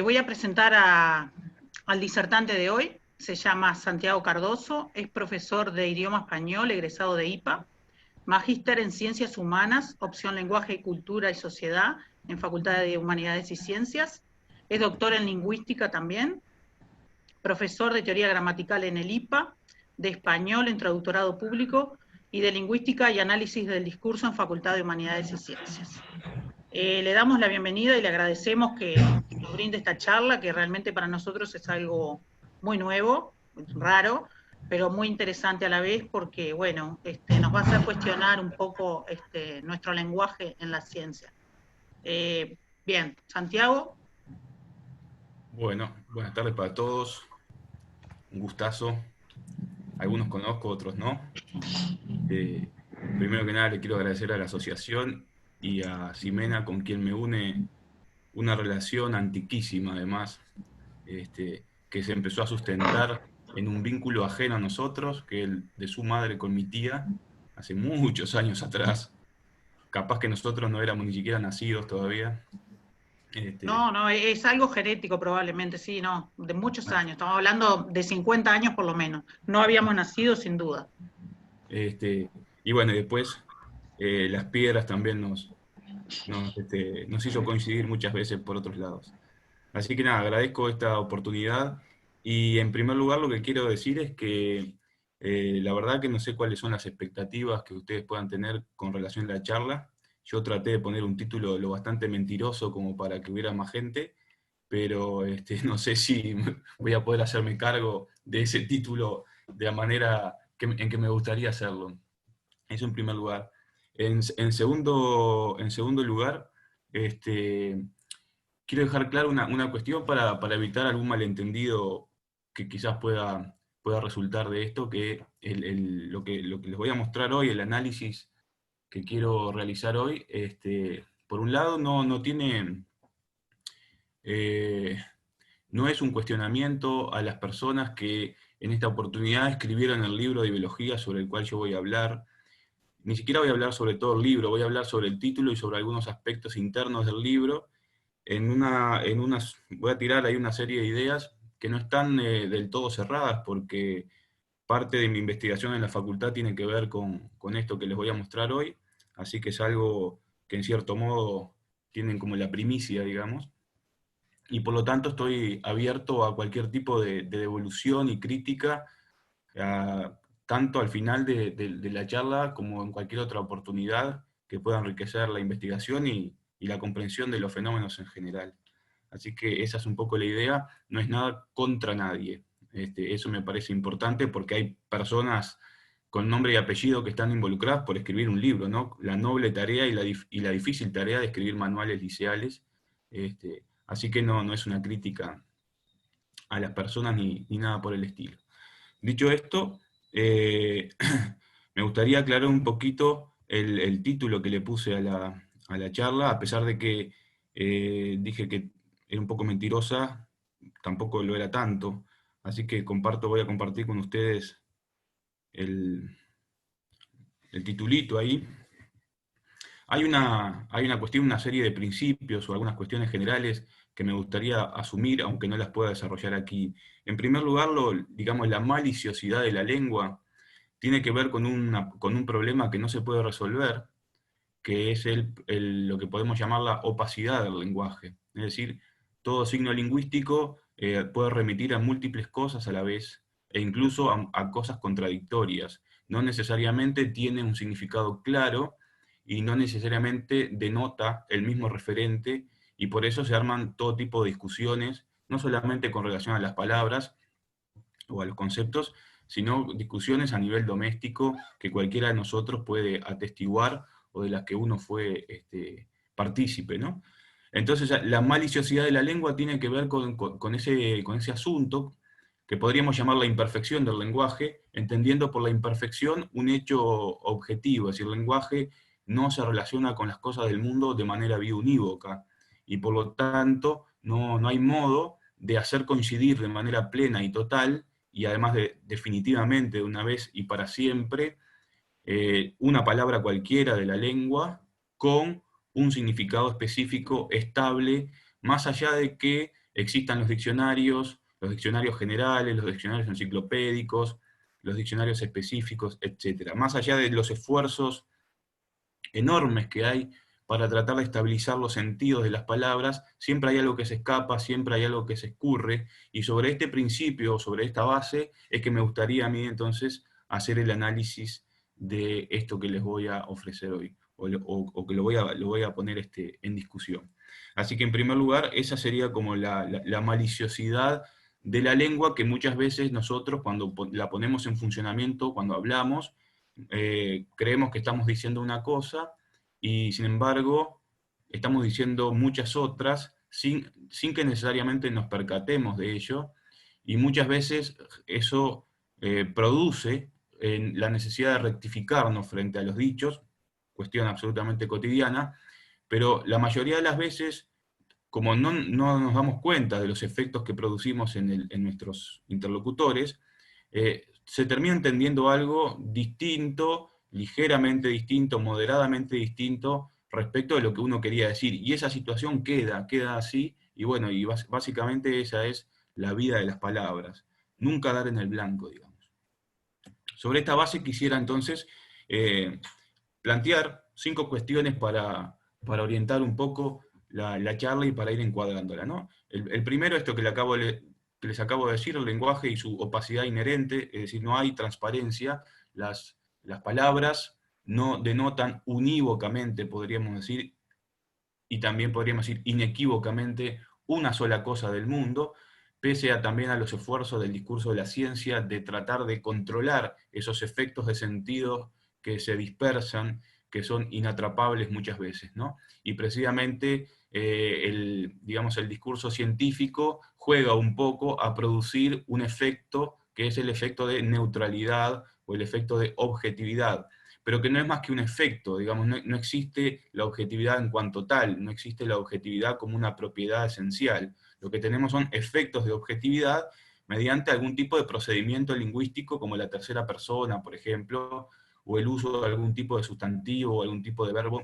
Voy a presentar al disertante de hoy. Se llama Santiago Cardoso, es profesor de idioma español, egresado de IPA, magíster en Ciencias Humanas, opción Lenguaje y Cultura y Sociedad, en Facultad de Humanidades y Ciencias. Es doctor en Lingüística también, profesor de Teoría Gramatical en el IPA, de Español en Traductorado Público y de Lingüística y Análisis del Discurso en Facultad de Humanidades y Ciencias. Le damos la bienvenida y le agradecemos que nos brinde esta charla, que realmente para nosotros es algo muy nuevo, raro, pero muy interesante a la vez porque, bueno, nos va a hacer cuestionar un poco nuestro lenguaje en la ciencia. Bien, Santiago. Bueno, buenas tardes para todos. Un gustazo. Algunos conozco, otros no. Eh, Primero que nada le quiero agradecer a la asociación y a Ximena, con quien me une una relación antiquísima, además, que se empezó a sustentar en un vínculo ajeno a nosotros, que el de su madre con mi tía, hace muchos años atrás. Capaz que nosotros no éramos ni siquiera nacidos todavía. Este, No, no, es algo genético probablemente, sí, no, de muchos años. Estamos hablando de 50 años por lo menos. No habíamos nacido sin duda. y bueno, y después las piedras también nos hizo coincidir muchas veces por otros lados. Así que nada, agradezco esta oportunidad y en primer lugar lo que quiero decir es que la verdad que no sé cuáles son las expectativas que ustedes puedan tener con relación a la charla. Yo traté de poner un título lo bastante mentiroso como para que hubiera más gente, pero no sé si voy a poder hacerme cargo de ese título de la manera en que me gustaría hacerlo. Eso en primer lugar. En segundo lugar, este, quiero dejar claro una cuestión para evitar algún malentendido que quizás pueda resultar de esto, que, lo que les voy a mostrar hoy, el análisis que quiero realizar hoy, por un lado eh, no es un cuestionamiento a las personas que en esta oportunidad escribieron el libro de biología sobre el cual yo voy a hablar. Ni siquiera voy a hablar sobre todo el libro, voy a hablar sobre el título y sobre algunos aspectos internos del libro. Voy a tirar ahí una serie de ideas que no están del todo cerradas, porque parte de mi investigación en la facultad tiene que ver con esto que les voy a mostrar hoy, así que es algo que en cierto modo tienen como la primicia, digamos, y por lo tanto estoy abierto a cualquier tipo de devolución y crítica, a- tanto al final de la charla como en cualquier otra oportunidad que pueda enriquecer la investigación y la comprensión de los fenómenos en general. Así que esa es un poco la idea, no es nada contra nadie. Eso me parece importante porque hay personas con nombre y apellido que están involucradas por escribir un libro, ¿no? La noble tarea y la difícil tarea de escribir manuales liceales. Así que no es una crítica a las personas ni nada por el estilo. Dicho esto, eh, me gustaría aclarar un poquito el título que le puse a la charla, a pesar de que dije que era un poco mentirosa, tampoco lo era tanto. Así que voy a compartir con ustedes el, el titulito ahí. Hay una cuestión, una serie de principios o algunas cuestiones generales que me gustaría asumir, aunque no las pueda desarrollar aquí. En primer lugar, digamos, la maliciosidad de la lengua tiene que ver con un problema que no se puede resolver, que es lo que podemos llamar la opacidad del lenguaje. Es decir, todo signo lingüístico puede remitir a múltiples cosas a la vez e incluso a cosas contradictorias. No necesariamente tiene un significado claro y no necesariamente denota el mismo referente, y por eso se arman todo tipo de discusiones, no solamente con relación a las palabras o a los conceptos, sino discusiones a nivel doméstico que cualquiera de nosotros puede atestiguar o de las que uno fue partícipe, ¿no? Entonces, la maliciosidad de la lengua tiene que ver con ese asunto que podríamos llamar la imperfección del lenguaje, entendiendo por la imperfección un hecho objetivo, es decir, el lenguaje no se relaciona con las cosas del mundo de manera biunívoca, y por lo tanto no hay modo de hacer coincidir de manera plena y total, y además definitivamente de una vez y para siempre, una palabra cualquiera de la lengua con un significado específico estable más allá de que existan los diccionarios generales, los diccionarios enciclopédicos, los diccionarios específicos, etc. Más allá de los esfuerzos enormes que hay para tratar de estabilizar los sentidos de las palabras, siempre hay algo que se escapa, siempre hay algo que se escurre, y sobre este principio, sobre esta base, es que me gustaría a mí entonces hacer el análisis de esto que les voy a ofrecer hoy, o que lo voy a poner en discusión. Así que en primer lugar, esa sería como la maliciosidad de la lengua que muchas veces nosotros cuando la ponemos en funcionamiento, cuando hablamos, creemos que estamos diciendo una cosa y sin embargo estamos diciendo muchas otras sin que necesariamente nos percatemos de ello, y muchas veces eso produce la necesidad de rectificarnos frente a los dichos, cuestión absolutamente cotidiana, pero la mayoría de las veces, como no nos damos cuenta de los efectos que producimos en nuestros interlocutores, se termina entendiendo algo distinto, ligeramente distinto, moderadamente distinto, respecto de lo que uno quería decir. Y esa situación queda así, y bueno, y básicamente esa es la vida de las palabras. Nunca dar en el blanco, digamos. Sobre esta base quisiera entonces plantear 5 cuestiones para orientar un poco la charla y para ir encuadrándola, ¿no? El primero, esto que les acabo de decir, el lenguaje y su opacidad inherente, es decir, no hay transparencia, las palabras no denotan unívocamente, podríamos decir, y también podríamos decir inequívocamente, una sola cosa del mundo, pese también a los esfuerzos del discurso de la ciencia de tratar de controlar esos efectos de sentido que se dispersan, que son inatrapables muchas veces, ¿no? Y precisamente digamos, el discurso científico juega un poco a producir un efecto que es el efecto de neutralidad o el efecto de objetividad, pero que no es más que un efecto, digamos, no existe la objetividad en cuanto tal, no existe la objetividad como una propiedad esencial. Lo que tenemos son efectos de objetividad mediante algún tipo de procedimiento lingüístico, como la tercera persona, por ejemplo, o el uso de algún tipo de sustantivo o algún tipo de verbo,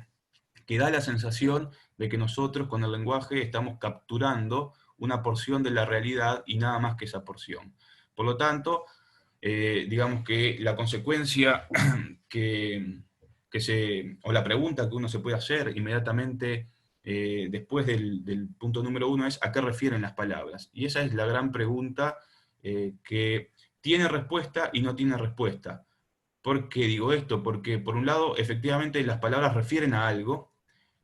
que da la sensación de que nosotros con el lenguaje estamos capturando una porción de la realidad y nada más que esa porción. Por lo tanto, digamos que la consecuencia o la pregunta que uno se puede hacer inmediatamente después del punto número 1 es ¿a qué refieren las palabras? Y esa es la gran pregunta que tiene respuesta y no tiene respuesta. ¿Por qué digo esto? Porque por un lado, efectivamente, las palabras refieren a algo,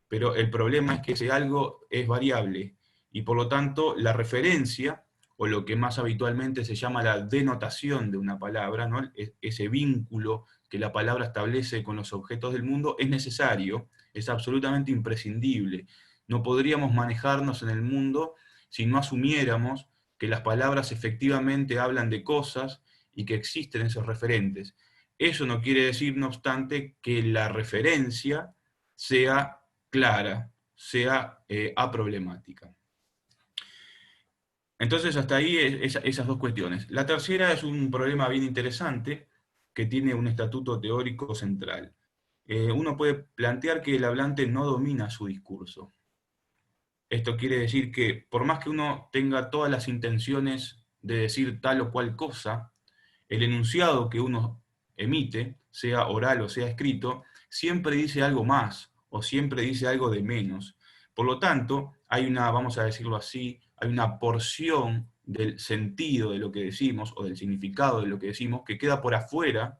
pero el problema es que ese algo es variable, y por lo tanto la referencia, o lo que más habitualmente se llama la denotación de una palabra, ¿no? Ese vínculo que la palabra establece con los objetos del mundo, es necesario, es absolutamente imprescindible. No podríamos manejarnos en el mundo si no asumiéramos que las palabras efectivamente hablan de cosas y que existen esos referentes. Eso no quiere decir, no obstante, que la referencia sea clara, sea aproblemática. Entonces, hasta ahí esas 2 cuestiones. La tercera es un problema bien interesante que tiene un estatuto teórico central. Uno puede plantear que el hablante no domina su discurso. Esto quiere decir que por más que uno tenga todas las intenciones de decir tal o cual cosa, el enunciado que uno emite, sea oral o sea escrito, siempre dice algo más o siempre dice algo de menos. Por lo tanto, hay una, vamos a decirlo así, hay una porción del sentido de lo que decimos o del significado de lo que decimos que queda por afuera,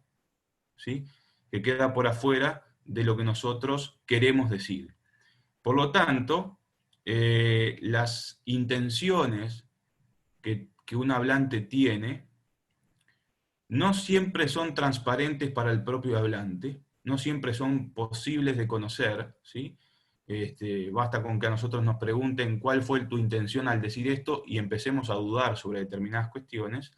¿sí? Que queda por afuera de lo que nosotros queremos decir. Por lo tanto, las intenciones que un hablante tiene no siempre son transparentes para el propio hablante, no siempre son posibles de conocer, ¿sí? Basta con que a nosotros nos pregunten cuál fue tu intención al decir esto y empecemos a dudar sobre determinadas cuestiones,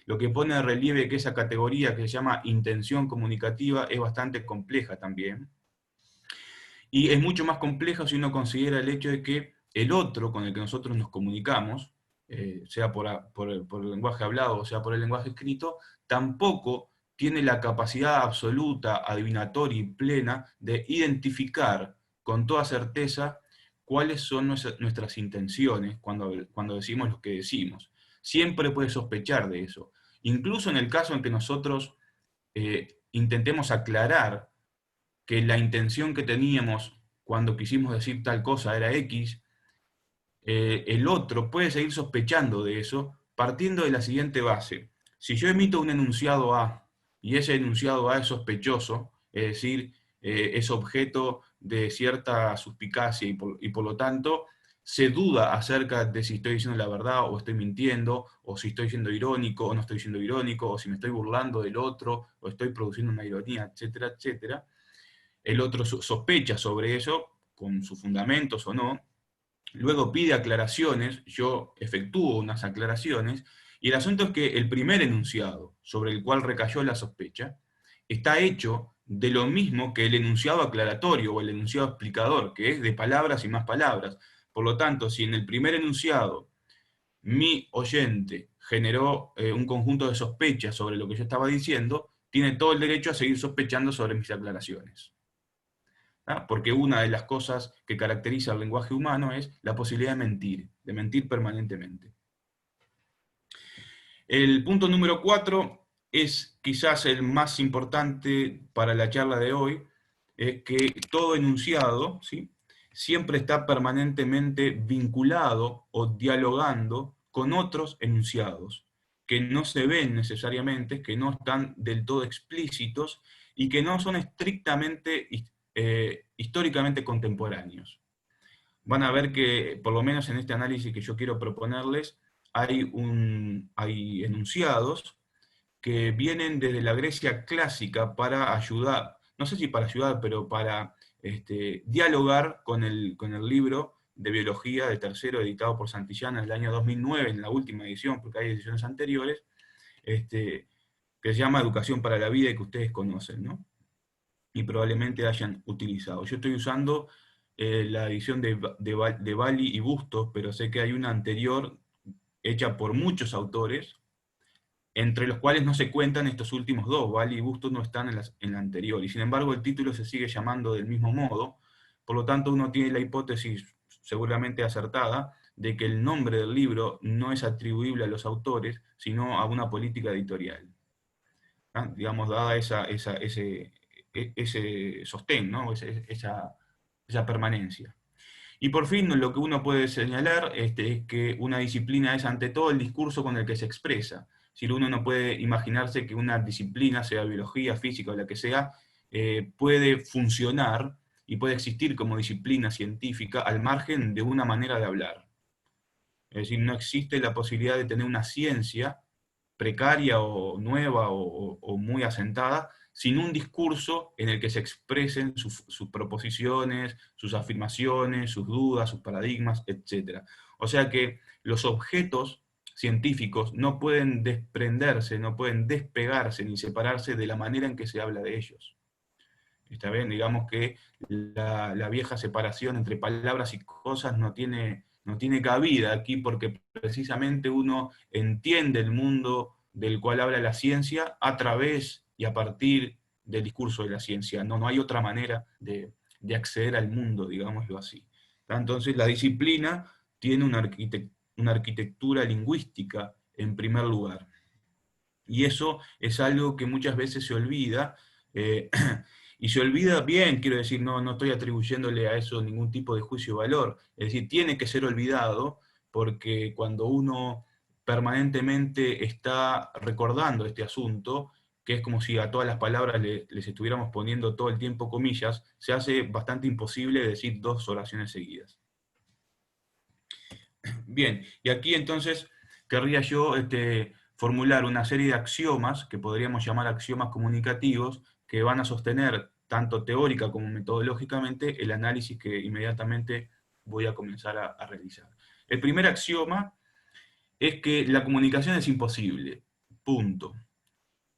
lo que pone de relieve que esa categoría que se llama intención comunicativa es bastante compleja también. Y es mucho más compleja si uno considera el hecho de que el otro con el que nosotros nos comunicamos, sea por el lenguaje hablado o sea por el lenguaje escrito, tampoco tiene la capacidad absoluta, adivinatoria y plena de identificar con toda certeza cuáles son nuestras intenciones cuando decimos lo que decimos. Siempre puede sospechar de eso. Incluso en el caso en que nosotros intentemos aclarar que la intención que teníamos cuando quisimos decir tal cosa era X, el otro puede seguir sospechando de eso partiendo de la siguiente base. Si yo emito un enunciado A y ese enunciado A es sospechoso, es decir, es objeto de cierta suspicacia y por lo tanto se duda acerca de si estoy diciendo la verdad o estoy mintiendo, o si estoy siendo irónico o no estoy siendo irónico, o si me estoy burlando del otro o estoy produciendo una ironía, etcétera, etcétera. El otro sospecha sobre eso, con sus fundamentos o no, luego pide aclaraciones, yo efectúo unas aclaraciones, y el asunto es que el primer enunciado sobre el cual recayó la sospecha está hecho de lo mismo que el enunciado aclaratorio o el enunciado explicador, que es de palabras y más palabras. Por lo tanto, si en el primer enunciado mi oyente generó un conjunto de sospechas sobre lo que yo estaba diciendo, tiene todo el derecho a seguir sospechando sobre mis aclaraciones. ¿Ah? Porque una de las cosas que caracteriza al lenguaje humano es la posibilidad de mentir permanentemente. El punto número 4 es quizás el más importante para la charla de hoy, es que todo enunciado, ¿sí?, siempre está permanentemente vinculado o dialogando con otros enunciados, que no se ven necesariamente, que no están del todo explícitos y que no son estrictamente históricamente contemporáneos. Van a ver que, por lo menos en este análisis que yo quiero proponerles, hay enunciados que vienen desde la Grecia clásica para ayudar, no sé si para ayudar, pero para dialogar con el libro de biología de tercero editado por Santillana en el año 2009, en la última edición, porque hay ediciones anteriores, que se llama Educación para la Vida y que ustedes conocen, ¿no? Y probablemente hayan utilizado. Yo estoy usando la edición de Valli y Bustos, pero sé que hay una anterior hecha por muchos autores, entre los cuales no se cuentan estos últimos dos. Valli y Bustos no están en la anterior, y sin embargo el título se sigue llamando del mismo modo, por lo tanto uno tiene la hipótesis seguramente acertada de que el nombre del libro no es atribuible a los autores, sino a una política editorial. ¿Ah? Digamos, dada ese sostén, ¿no? esa permanencia. Y por fin, lo que uno puede señalar es que una disciplina es ante todo el discurso con el que se expresa. Si uno no puede imaginarse que una disciplina, sea biología, física o la que sea, puede funcionar y puede existir como disciplina científica al margen de una manera de hablar. Es decir, no existe la posibilidad de tener una ciencia precaria o nueva o muy asentada, sin un discurso en el que se expresen sus proposiciones, sus afirmaciones, sus dudas, sus paradigmas, etc. O sea que los objetos científicos no pueden desprenderse, no pueden despegarse ni separarse de la manera en que se habla de ellos. ¿Está bien? Digamos que la vieja separación entre palabras y cosas no tiene cabida aquí, porque precisamente uno entiende el mundo del cual habla la ciencia a través y a partir del discurso de la ciencia. No hay otra manera de acceder al mundo, digámoslo así. Entonces la disciplina tiene una arquitectura lingüística en primer lugar. Y eso es algo que muchas veces se olvida, y se olvida bien, quiero decir, no estoy atribuyéndole a eso ningún tipo de juicio de valor, es decir, tiene que ser olvidado, porque cuando uno permanentemente está recordando este asunto, que es como si a todas las palabras les estuviéramos poniendo todo el tiempo comillas, se hace bastante imposible decir dos oraciones seguidas. Bien, y aquí entonces querría yo formular una serie de axiomas, que podríamos llamar axiomas comunicativos, que van a sostener, tanto teórica como metodológicamente, el análisis que inmediatamente voy a comenzar a realizar. El primer axioma es que la comunicación es imposible, punto.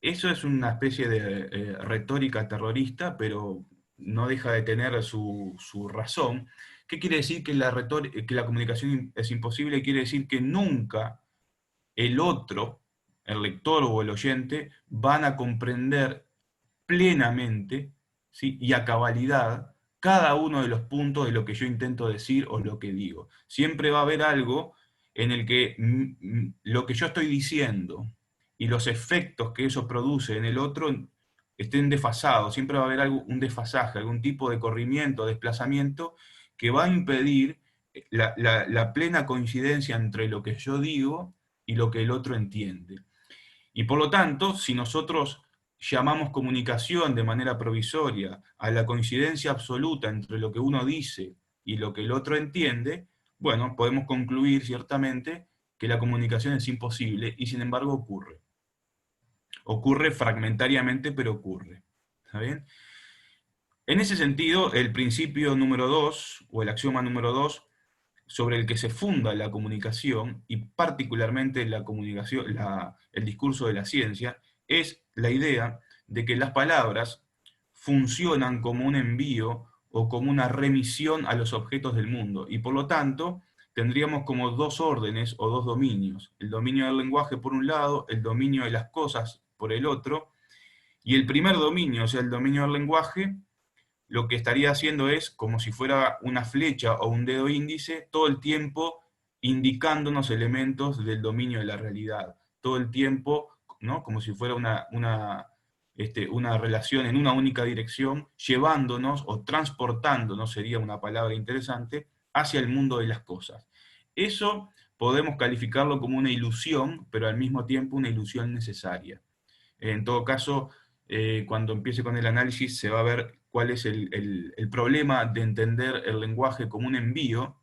Eso es una especie de retórica terrorista, pero no deja de tener su razón. ¿Qué quiere decir que la comunicación es imposible? Quiere decir que nunca el otro, el lector o el oyente, van a comprender plenamente, ¿sí?, y a cabalidad cada uno de los puntos de lo que yo intento decir o lo que digo. Siempre va a haber algo en el que lo que yo estoy diciendo y los efectos que eso produce en el otro estén desfasados. Siempre va a haber un desfasaje, algún tipo de corrimiento, desplazamiento, que va a impedir la plena coincidencia entre lo que yo digo y lo que el otro entiende. Y por lo tanto, si nosotros llamamos comunicación de manera provisoria a la coincidencia absoluta entre lo que uno dice y lo que el otro entiende, bueno, podemos concluir ciertamente que la comunicación es imposible y sin embargo ocurre. Ocurre fragmentariamente, pero ocurre. ¿Está bien? En ese sentido, el principio número 2, o el axioma número 2, sobre el que se funda la comunicación, y particularmente la comunicación, el discurso de la ciencia, es la idea de que las palabras funcionan como un envío o como una remisión a los objetos del mundo, y por lo tanto tendríamos como dos órdenes o dos dominios: el dominio del lenguaje por un lado, el dominio de las cosas por el otro, y el primer dominio, o sea, el dominio del lenguaje, lo que estaría haciendo es como si fuera una flecha o un dedo índice, todo el tiempo indicándonos elementos del dominio de la realidad, todo el tiempo, ¿no? Como si fuera una relación en una única dirección, llevándonos o transportándonos, sería una palabra interesante, hacia el mundo de las cosas. Eso podemos calificarlo como una ilusión, pero al mismo tiempo una ilusión necesaria. En todo caso, cuando empiece con el análisis se va a ver cuál es el problema de entender el lenguaje como un envío,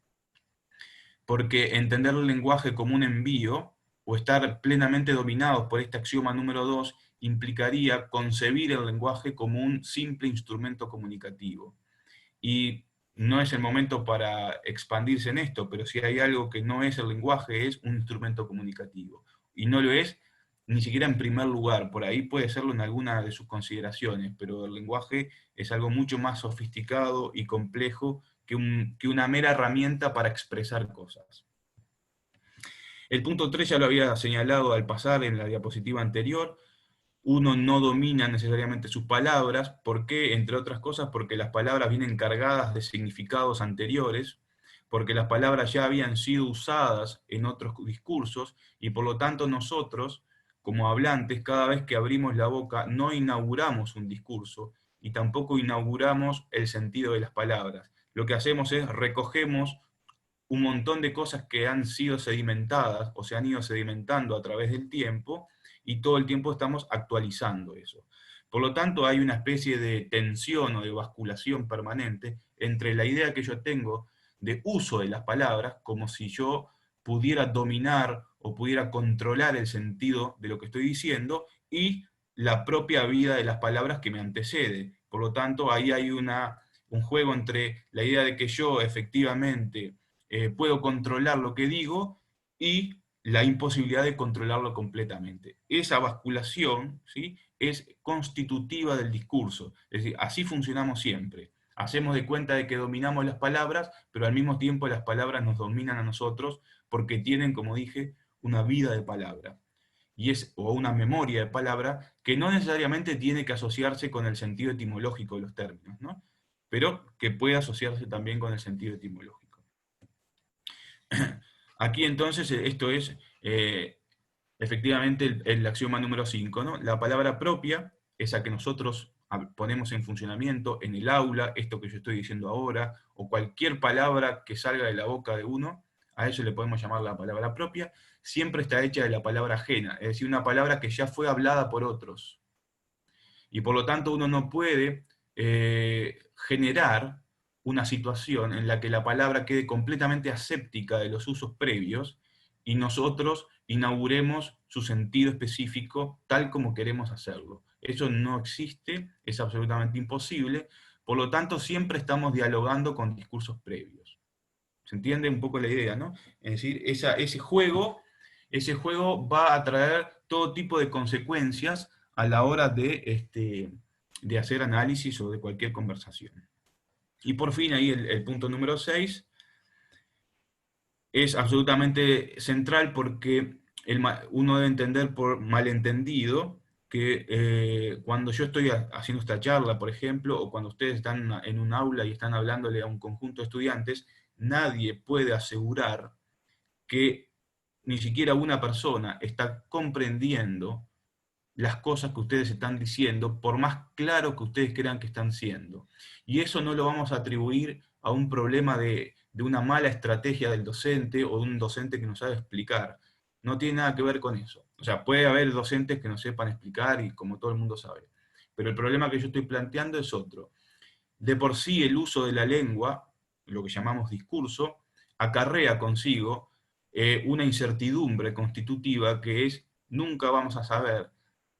porque entender el lenguaje como un envío, o estar plenamente dominados por este axioma número 2, implicaría concebir el lenguaje como un simple instrumento comunicativo. Y no es el momento para expandirse en esto, pero si hay algo que no es el lenguaje, es un instrumento comunicativo. Y no lo es ni siquiera en primer lugar, por ahí puede serlo en alguna de sus consideraciones, pero el lenguaje es algo mucho más sofisticado y complejo que una mera herramienta para expresar cosas. El punto 3 ya lo había señalado al pasar en la diapositiva anterior. Uno no domina necesariamente sus palabras. ¿Por qué? Entre otras cosas, porque las palabras vienen cargadas de significados anteriores, porque las palabras ya habían sido usadas en otros discursos, y por lo tanto nosotros, como hablantes, cada vez que abrimos la boca, no inauguramos un discurso, y tampoco inauguramos el sentido de las palabras. Lo que hacemos es recogemos un montón de cosas que han sido sedimentadas o se han ido sedimentando a través del tiempo, y todo el tiempo estamos actualizando eso. Por lo tanto, hay una especie de tensión o de basculación permanente entre la idea que yo tengo de uso de las palabras, como si yo pudiera dominar o pudiera controlar el sentido de lo que estoy diciendo, y la propia vida de las palabras que me antecede. Por lo tanto, ahí hay un juego entre la idea de que yo efectivamente puedo controlar lo que digo y la imposibilidad de controlarlo completamente. Esa basculación, ¿sí?, es constitutiva del discurso. Es decir, así funcionamos siempre. Hacemos de cuenta de que dominamos las palabras, pero al mismo tiempo las palabras nos dominan a nosotros porque tienen, como dije, una vida de palabra. O una memoria de palabra que no necesariamente tiene que asociarse con el sentido etimológico de los términos, ¿no?, pero que puede asociarse también con el sentido etimológico. Aquí entonces esto es efectivamente el axioma número 5, ¿no? La palabra propia, esa que nosotros ponemos en funcionamiento en el aula, esto que yo estoy diciendo ahora, o cualquier palabra que salga de la boca de uno, a eso le podemos llamar la palabra propia, siempre está hecha de la palabra ajena, es decir, una palabra que ya fue hablada por otros. Y por lo tanto uno no puede generar una situación en la que la palabra quede completamente aséptica de los usos previos y nosotros inauguremos su sentido específico tal como queremos hacerlo. Eso no existe, es absolutamente imposible, por lo tanto siempre estamos dialogando con discursos previos. ¿Se entiende un poco la idea, no? Es decir, ese juego va a traer todo tipo de consecuencias a la hora de hacer análisis o de cualquier conversación. Y por fin ahí el punto número 6 es absolutamente central, porque uno debe entender por malentendido que cuando yo estoy haciendo esta charla, por ejemplo, o cuando ustedes están en un aula y están hablándole a un conjunto de estudiantes, nadie puede asegurar que ni siquiera una persona está comprendiendo las cosas que ustedes están diciendo, por más claro que ustedes crean que están siendo. Y eso no lo vamos a atribuir a un problema de una mala estrategia del docente o de un docente que no sabe explicar. No tiene nada que ver con eso. O sea, puede haber docentes que no sepan explicar y como todo el mundo sabe. Pero el problema que yo estoy planteando es otro. De por sí el uso de la lengua, lo que llamamos discurso, acarrea consigo una incertidumbre constitutiva que es nunca vamos a saber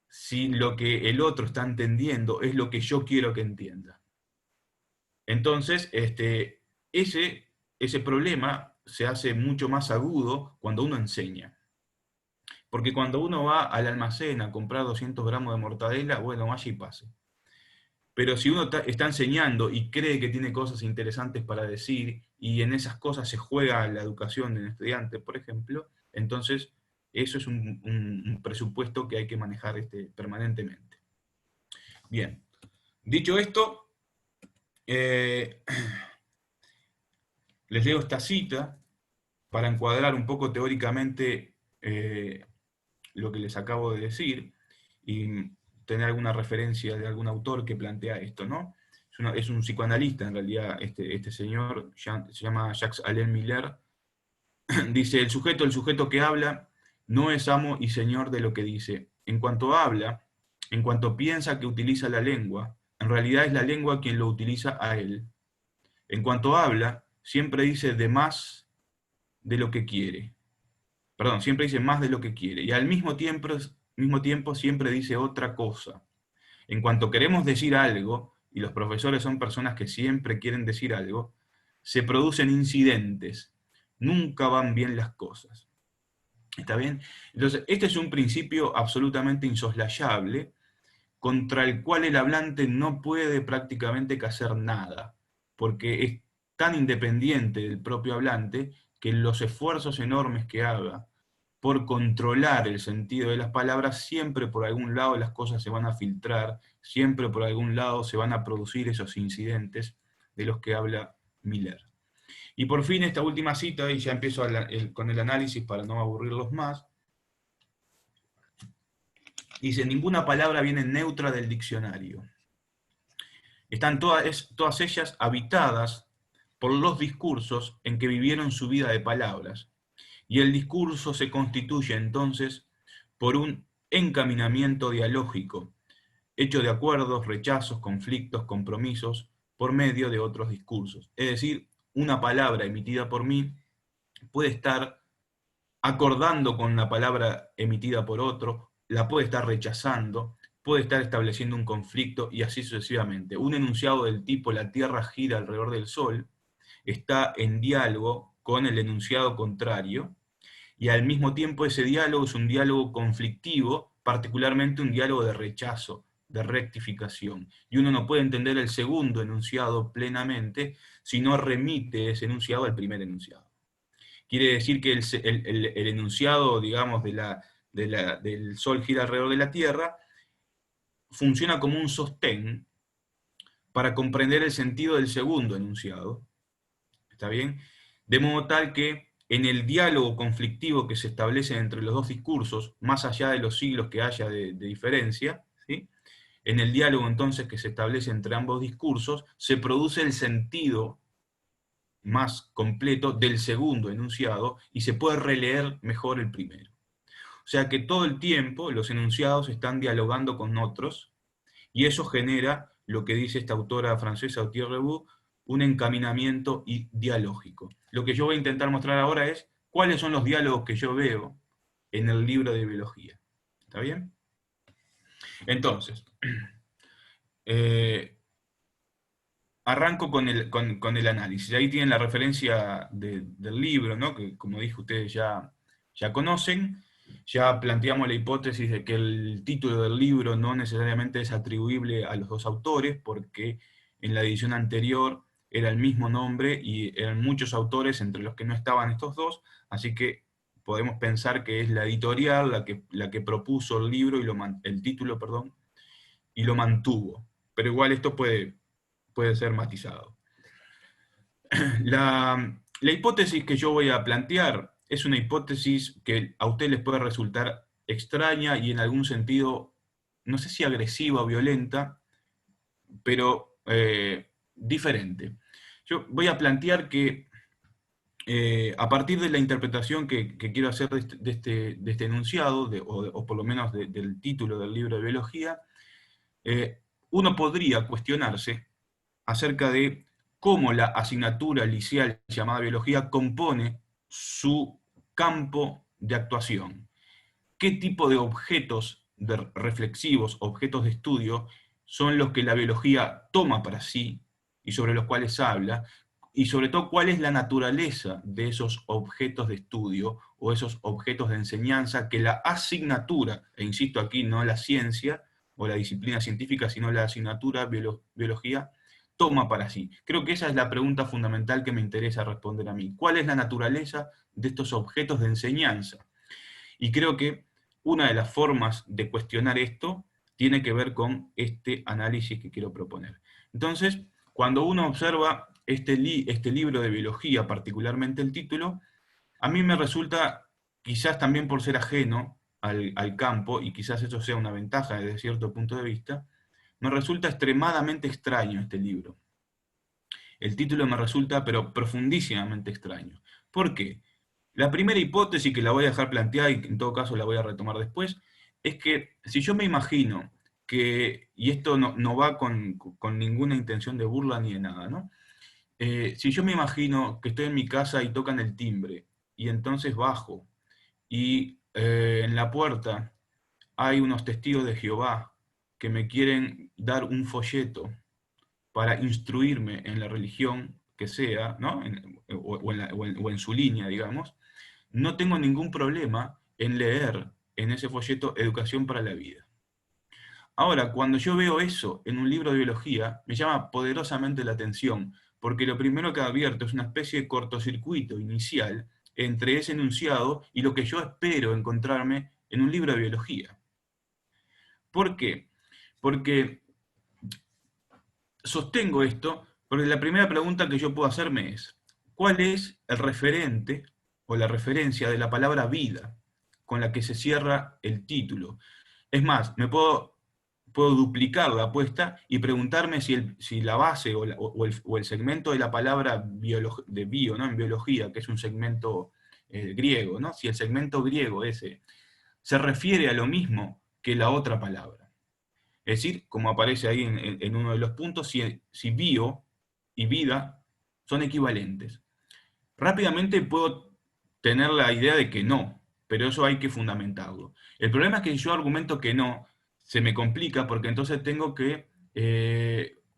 si lo que el otro está entendiendo es lo que yo quiero que entienda. Entonces, ese problema se hace mucho más agudo cuando uno enseña. Porque cuando uno va al almacén a comprar 200 gramos de mortadela, bueno, vaya y pase. Pero si uno está enseñando y cree que tiene cosas interesantes para decir, y en esas cosas se juega la educación del estudiante, por ejemplo, entonces eso es un presupuesto que hay que manejar permanentemente. Bien, dicho esto, les leo esta cita para encuadrar un poco teóricamente lo que les acabo de decir y tener alguna referencia de algún autor que plantea esto, ¿no? Es un psicoanalista, en realidad, este señor, se llama Jacques-Alain Miller. Dice, el sujeto que habla, no es amo y señor de lo que dice. En cuanto habla, en cuanto piensa que utiliza la lengua, en realidad es la lengua quien lo utiliza a él. En cuanto habla, siempre dice de más de lo que quiere. Perdón, siempre dice más de lo que quiere. Y al mismo tiempo siempre dice otra cosa. En cuanto queremos decir algo, y los profesores son personas que siempre quieren decir algo, se producen incidentes. Nunca van bien las cosas. ¿Está bien? Entonces, este es un principio absolutamente insoslayable contra el cual el hablante no puede prácticamente que hacer nada, porque es tan independiente del propio hablante que los esfuerzos enormes que haga por controlar el sentido de las palabras, siempre por algún lado las cosas se van a filtrar, siempre por algún lado se van a producir esos incidentes de los que habla Miller. Y por fin esta última cita, y ya empiezo con el análisis para no aburrirlos más, dice, ninguna palabra viene neutra del diccionario. Están todas ellas habitadas por los discursos en que vivieron su vida de palabras. Y el discurso se constituye entonces por un encaminamiento dialógico, hecho de acuerdos, rechazos, conflictos, compromisos, por medio de otros discursos. Es decir, una palabra emitida por mí puede estar acordando con la palabra emitida por otro, la puede estar rechazando, puede estar estableciendo un conflicto y así sucesivamente. Un enunciado del tipo la Tierra gira alrededor del Sol está en diálogo con el enunciado contrario y al mismo tiempo ese diálogo es un diálogo conflictivo, particularmente un diálogo de rechazo, de rectificación. Y uno no puede entender el segundo enunciado plenamente si no remite ese enunciado al primer enunciado. Quiere decir que el enunciado, digamos, del Sol gira alrededor de la Tierra, funciona como un sostén para comprender el sentido del segundo enunciado. ¿Está bien? De modo tal que en el diálogo conflictivo que se establece entre los dos discursos, más allá de los siglos que haya de diferencia, ¿sí? En el diálogo entonces que se establece entre ambos discursos, se produce el sentido más completo del segundo enunciado y se puede releer mejor el primero. O sea que todo el tiempo los enunciados están dialogando con otros y eso genera lo que dice esta autora francesa, Autier Reboux, un encaminamiento dialógico. Lo que yo voy a intentar mostrar ahora es cuáles son los diálogos que yo veo en el libro de biología. ¿Está bien? Entonces, arranco con el análisis. Ahí tienen la referencia del libro, ¿no? Que como dije ustedes ya conocen. Ya planteamos la hipótesis de que el título del libro no necesariamente es atribuible a los dos autores, porque en la edición anterior era el mismo nombre y eran muchos autores entre los que no estaban estos dos, así que podemos pensar que es la editorial la que propuso el libro, el título, perdón, y lo mantuvo. Pero igual esto puede ser matizado. La hipótesis que yo voy a plantear es una hipótesis que a ustedes les puede resultar extraña y en algún sentido, no sé si agresiva o violenta, pero diferente. Yo voy a plantear que a partir de la interpretación que quiero hacer de este enunciado, o por lo menos del título del libro de biología, uno podría cuestionarse acerca de cómo la asignatura liceal llamada biología compone su campo de actuación. ¿Qué tipo de objetos reflexivos, objetos de estudio, son los que la biología toma para sí y sobre los cuales habla? Y sobre todo, ¿cuál es la naturaleza de esos objetos de estudio o esos objetos de enseñanza que la asignatura, e insisto aquí, no la ciencia o la disciplina científica, sino la asignatura biología, toma para sí? Creo que esa es la pregunta fundamental que me interesa responder a mí. ¿Cuál es la naturaleza de estos objetos de enseñanza? Y creo que una de las formas de cuestionar esto tiene que ver con este análisis que quiero proponer. Entonces, cuando uno observa este libro de biología, particularmente el título, a mí me resulta, quizás también por ser ajeno al campo, y quizás eso sea una ventaja desde cierto punto de vista, me resulta extremadamente extraño este libro. El título me resulta, pero profundísimamente extraño. ¿Por qué? La primera hipótesis, que la voy a dejar planteada y que en todo caso la voy a retomar después, es que si yo me imagino que, y esto no va con ninguna intención de burla ni de nada, ¿no? Si yo me imagino que estoy en mi casa y tocan el timbre, y entonces bajo, y en la puerta hay unos testigos de Jehová que me quieren dar un folleto para instruirme en la religión que sea, ¿no? O en su línea, digamos, no tengo ningún problema en leer en ese folleto Educación para la Vida. Ahora, cuando yo veo eso en un libro de biología, me llama poderosamente la atención, porque lo primero que advierto es una especie de cortocircuito inicial entre ese enunciado y lo que yo espero encontrarme en un libro de biología. ¿Por qué? Porque sostengo esto, porque la primera pregunta que yo puedo hacerme es, ¿cuál es el referente o la referencia de la palabra vida con la que se cierra el título? Es más, puedo duplicar la apuesta y preguntarme si la base o el segmento de la palabra de bio, ¿no? En biología, que es un segmento griego, ¿no? Si el segmento griego ese se refiere a lo mismo que la otra palabra. Es decir, como aparece ahí en uno de los puntos, si bio y vida son equivalentes. Rápidamente puedo tener la idea de que no, pero eso hay que fundamentarlo. El problema es que si yo argumento que no, se me complica porque entonces tengo que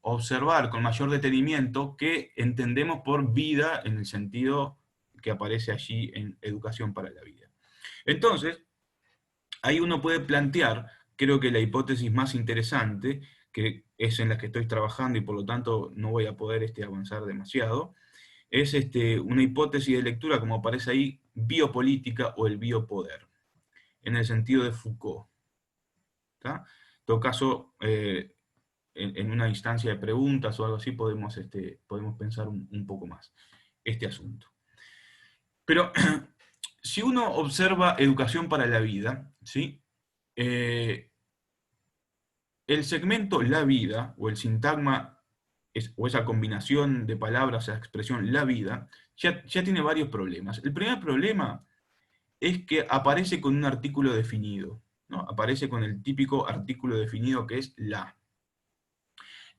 observar con mayor detenimiento qué entendemos por vida en el sentido que aparece allí en Educación para la Vida. Entonces, ahí uno puede plantear, creo que la hipótesis más interesante, que es en la que estoy trabajando y por lo tanto no voy a poder avanzar demasiado, es una hipótesis de lectura, como aparece ahí, biopolítica o el biopoder, en el sentido de Foucault. ¿Tá? En todo caso, en una instancia de preguntas o algo así, podemos pensar un poco más este asunto. Pero si uno observa Educación para la Vida, ¿sí? El segmento la vida, o el sintagma, o esa combinación de palabras, esa expresión la vida, ya tiene varios problemas. El primer problema es que aparece con un artículo definido, ¿no? Aparece con el típico artículo definido que es la.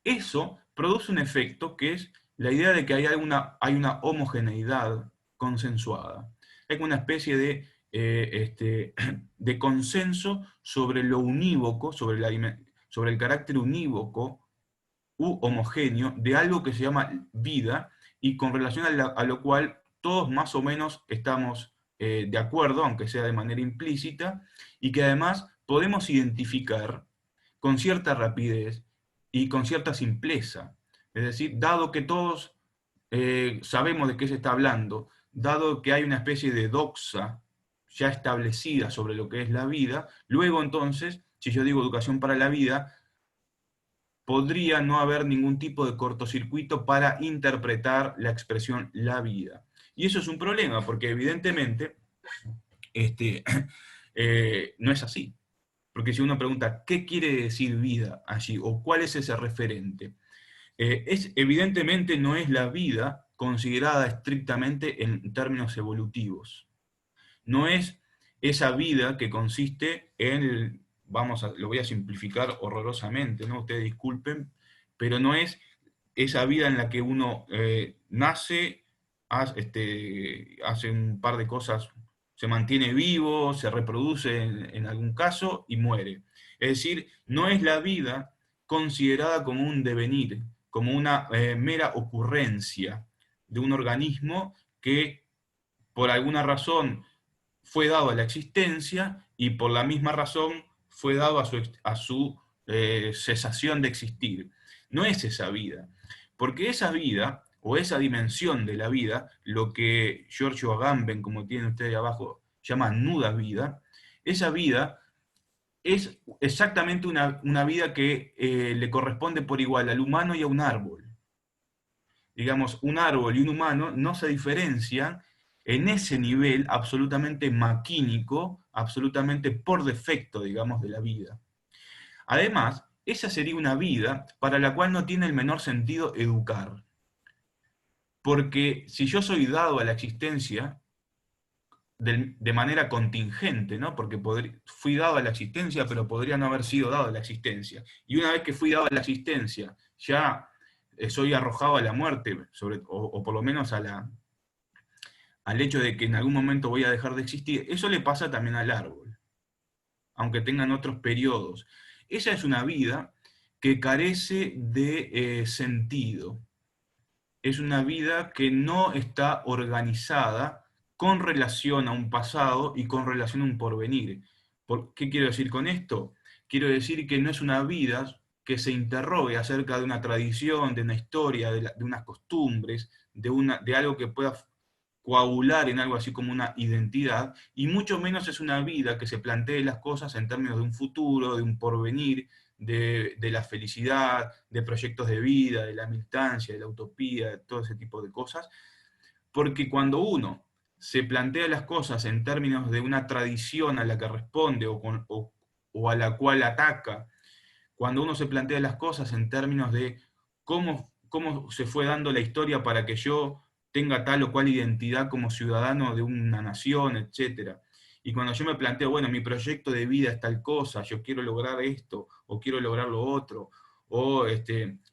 Eso produce un efecto que es la idea de que hay una homogeneidad consensuada. Hay una especie de consenso sobre lo unívoco, sobre el carácter unívoco u homogéneo de algo que se llama vida, y con relación a lo cual todos más o menos estamos de acuerdo, aunque sea de manera implícita, y que además podemos identificar con cierta rapidez y con cierta simpleza. Es decir, dado que todos sabemos de qué se está hablando, dado que hay una especie de doxa ya establecida sobre lo que es la vida, luego entonces, si yo digo educación para la vida, podría no haber ningún tipo de cortocircuito para interpretar la expresión la vida. Y eso es un problema, porque evidentemente no es así. Porque si uno pregunta, ¿qué quiere decir vida allí? ¿O cuál es ese referente? Evidentemente no es la vida considerada estrictamente en términos evolutivos. No es esa vida que consiste en, lo voy a simplificar horrorosamente, ¿no? Ustedes disculpen, pero no es esa vida en la que uno nace, hace un par de cosas, se mantiene vivo, se reproduce en algún caso y muere. Es decir, no es la vida considerada como un devenir, como una mera ocurrencia de un organismo que por alguna razón fue dado a la existencia y por la misma razón fue dado a su cesación de existir. No es esa vida, porque esa vida o esa dimensión de la vida, lo que Giorgio Agamben, como tienen ustedes ahí abajo, llama nuda vida, esa vida es exactamente una vida que le corresponde por igual al humano y a un árbol. Digamos, un árbol y un humano no se diferencian en ese nivel absolutamente maquínico, absolutamente por defecto, digamos, de la vida. Además, esa sería una vida para la cual no tiene el menor sentido educar. Porque si yo soy dado a la existencia de manera contingente, ¿no? Porque fui dado a la existencia, pero podría no haber sido dado a la existencia. Y una vez que fui dado a la existencia, ya soy arrojado a la muerte, o por lo menos al hecho de que en algún momento voy a dejar de existir. Eso le pasa también al árbol, aunque tengan otros periodos. Esa es una vida que carece de sentido. Es una vida que no está organizada con relación a un pasado y con relación a un porvenir. ¿Qué quiero decir con esto? Quiero decir que no es una vida que se interrogue acerca de una tradición, de una historia, de unas costumbres, de algo que pueda coagular en algo así como una identidad, y mucho menos es una vida que se plantee las cosas en términos de un futuro, de un porvenir, de la felicidad, de proyectos de vida, de la militancia, de la utopía, de todo ese tipo de cosas, porque cuando uno se plantea las cosas en términos de una tradición a la que responde o a la cual ataca, cuando uno se plantea las cosas en términos de cómo se fue dando la historia para que yo tenga tal o cual identidad como ciudadano de una nación, etc. Y cuando yo me planteo, bueno, mi proyecto de vida es tal cosa, yo quiero lograr esto, o quiero lograr lo otro, o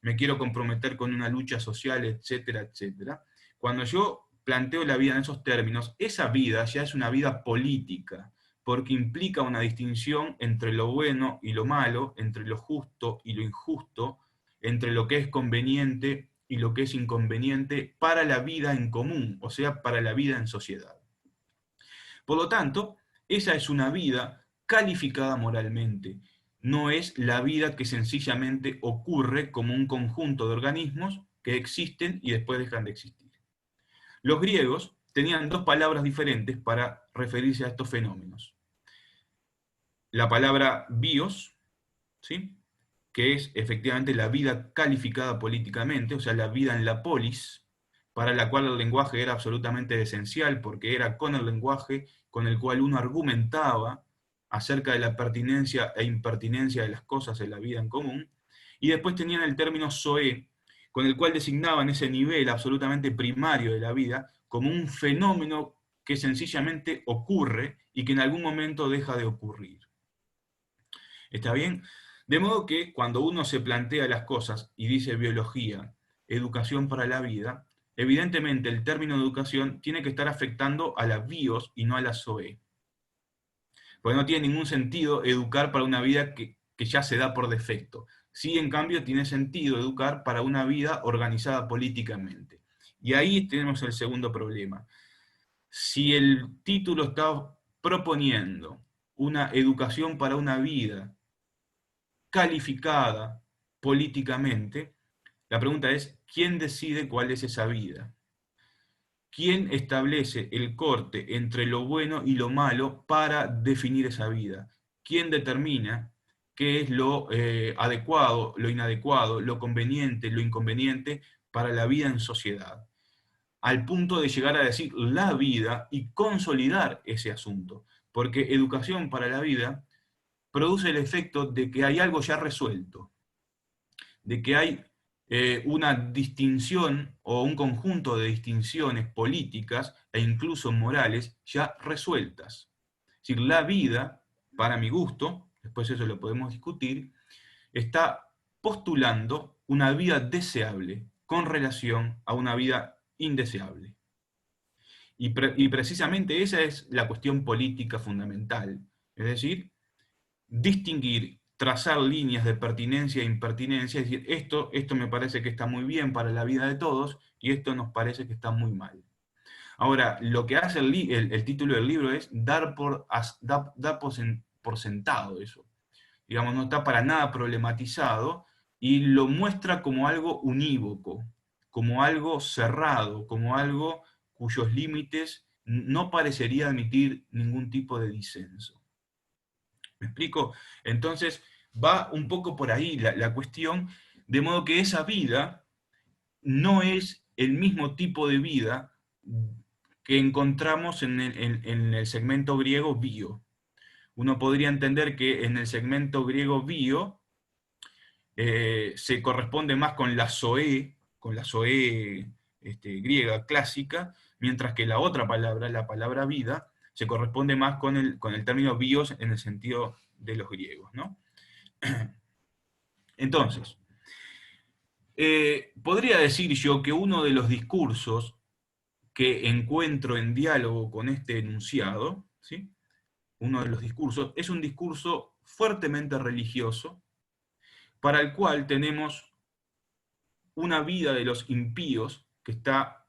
me quiero comprometer con una lucha social, etcétera, etcétera. Cuando yo planteo la vida en esos términos, esa vida ya es una vida política, porque implica una distinción entre lo bueno y lo malo, entre lo justo y lo injusto, entre lo que es conveniente y lo que es inconveniente para la vida en común, o sea, para la vida en sociedad. Por lo tanto, esa es una vida calificada moralmente, no es la vida que sencillamente ocurre como un conjunto de organismos que existen y después dejan de existir. Los griegos tenían dos palabras diferentes para referirse a estos fenómenos. La palabra bios, ¿sí?, que es efectivamente la vida calificada políticamente, o sea, la vida en la polis, para la cual el lenguaje era absolutamente esencial, porque era con el lenguaje con el cual uno argumentaba acerca de la pertinencia e impertinencia de las cosas en la vida en común, y después tenían el término zoé, con el cual designaban ese nivel absolutamente primario de la vida como un fenómeno que sencillamente ocurre y que en algún momento deja de ocurrir. ¿Está bien? De modo que cuando uno se plantea las cosas y dice biología, educación para la vida, evidentemente el término educación tiene que estar afectando a la bios y no a la zoe. Porque no tiene ningún sentido educar para una vida que ya se da por defecto. Sí, en cambio, tiene sentido educar para una vida organizada políticamente. Y ahí tenemos el segundo problema. Si el título está proponiendo una educación para una vida calificada políticamente, la pregunta es, ¿quién decide cuál es esa vida? ¿Quién establece el corte entre lo bueno y lo malo para definir esa vida? ¿Quién determina qué es lo adecuado, lo inadecuado, lo conveniente, lo inconveniente para la vida en sociedad? Al punto de llegar a decir la vida y consolidar ese asunto. Porque educación para la vida produce el efecto de que hay algo ya resuelto, de que hay una distinción o un conjunto de distinciones políticas e incluso morales ya resueltas. Es decir, la vida, para mi gusto, después eso lo podemos discutir, está postulando una vida deseable con relación a una vida indeseable. Y precisamente esa es la cuestión política fundamental. Es decir, distinguir, trazar líneas de pertinencia e impertinencia, es decir, esto me parece que está muy bien para la vida de todos y esto nos parece que está muy mal. Ahora, lo que hace el título del libro es dar por sentado eso. Digamos, no está para nada problematizado y lo muestra como algo unívoco, como algo cerrado, como algo cuyos límites no parecería admitir ningún tipo de disenso. ¿Me explico? Entonces, va un poco por ahí la cuestión, de modo que esa vida no es el mismo tipo de vida que encontramos en el segmento griego bio. Uno podría entender que en el segmento griego bio se corresponde más con la zoe griega clásica, mientras que la otra palabra, la palabra vida, se corresponde más con el término bios en el sentido de los griegos, ¿no? Entonces, podría decir yo que uno de los discursos que encuentro en diálogo con este enunciado, ¿sí? Uno de los discursos, es un discurso fuertemente religioso, para el cual tenemos una vida de los impíos que está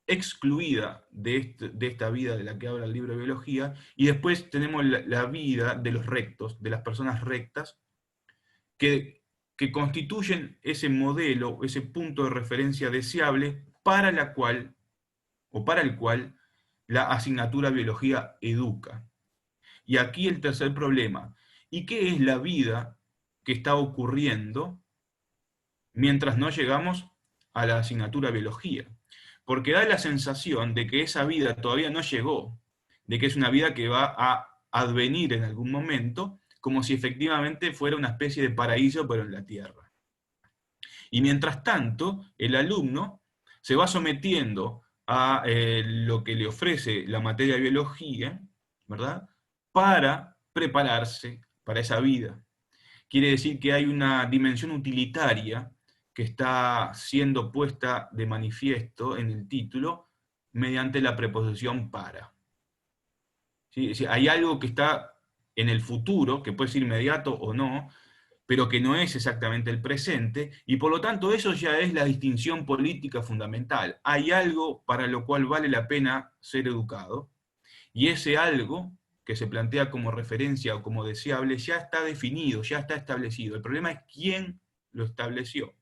excluida de esta vida de la que habla el libro de biología, y después tenemos la vida de los rectos, de las personas rectas, que constituyen ese modelo, ese punto de referencia deseable para la cual, o para el cual, la asignatura biología educa. Y aquí el tercer problema. ¿Y qué es la vida que está ocurriendo mientras no llegamos a la asignatura biología? Porque da la sensación de que esa vida todavía no llegó, de que es una vida que va a advenir en algún momento, como si efectivamente fuera una especie de paraíso pero en la tierra. Y mientras tanto, el alumno se va sometiendo a lo que le ofrece la materia de biología, ¿verdad?, para prepararse para esa vida. Quiere decir que hay una dimensión utilitaria que está siendo puesta de manifiesto en el título mediante la preposición para. ¿Sí? Hay algo que está en el futuro, que puede ser inmediato o no, pero que no es exactamente el presente, y por lo tanto eso ya es la distinción política fundamental. Hay algo para lo cual vale la pena ser educado, y ese algo que se plantea como referencia o como deseable ya está definido, ya está establecido. El problema es quién lo estableció.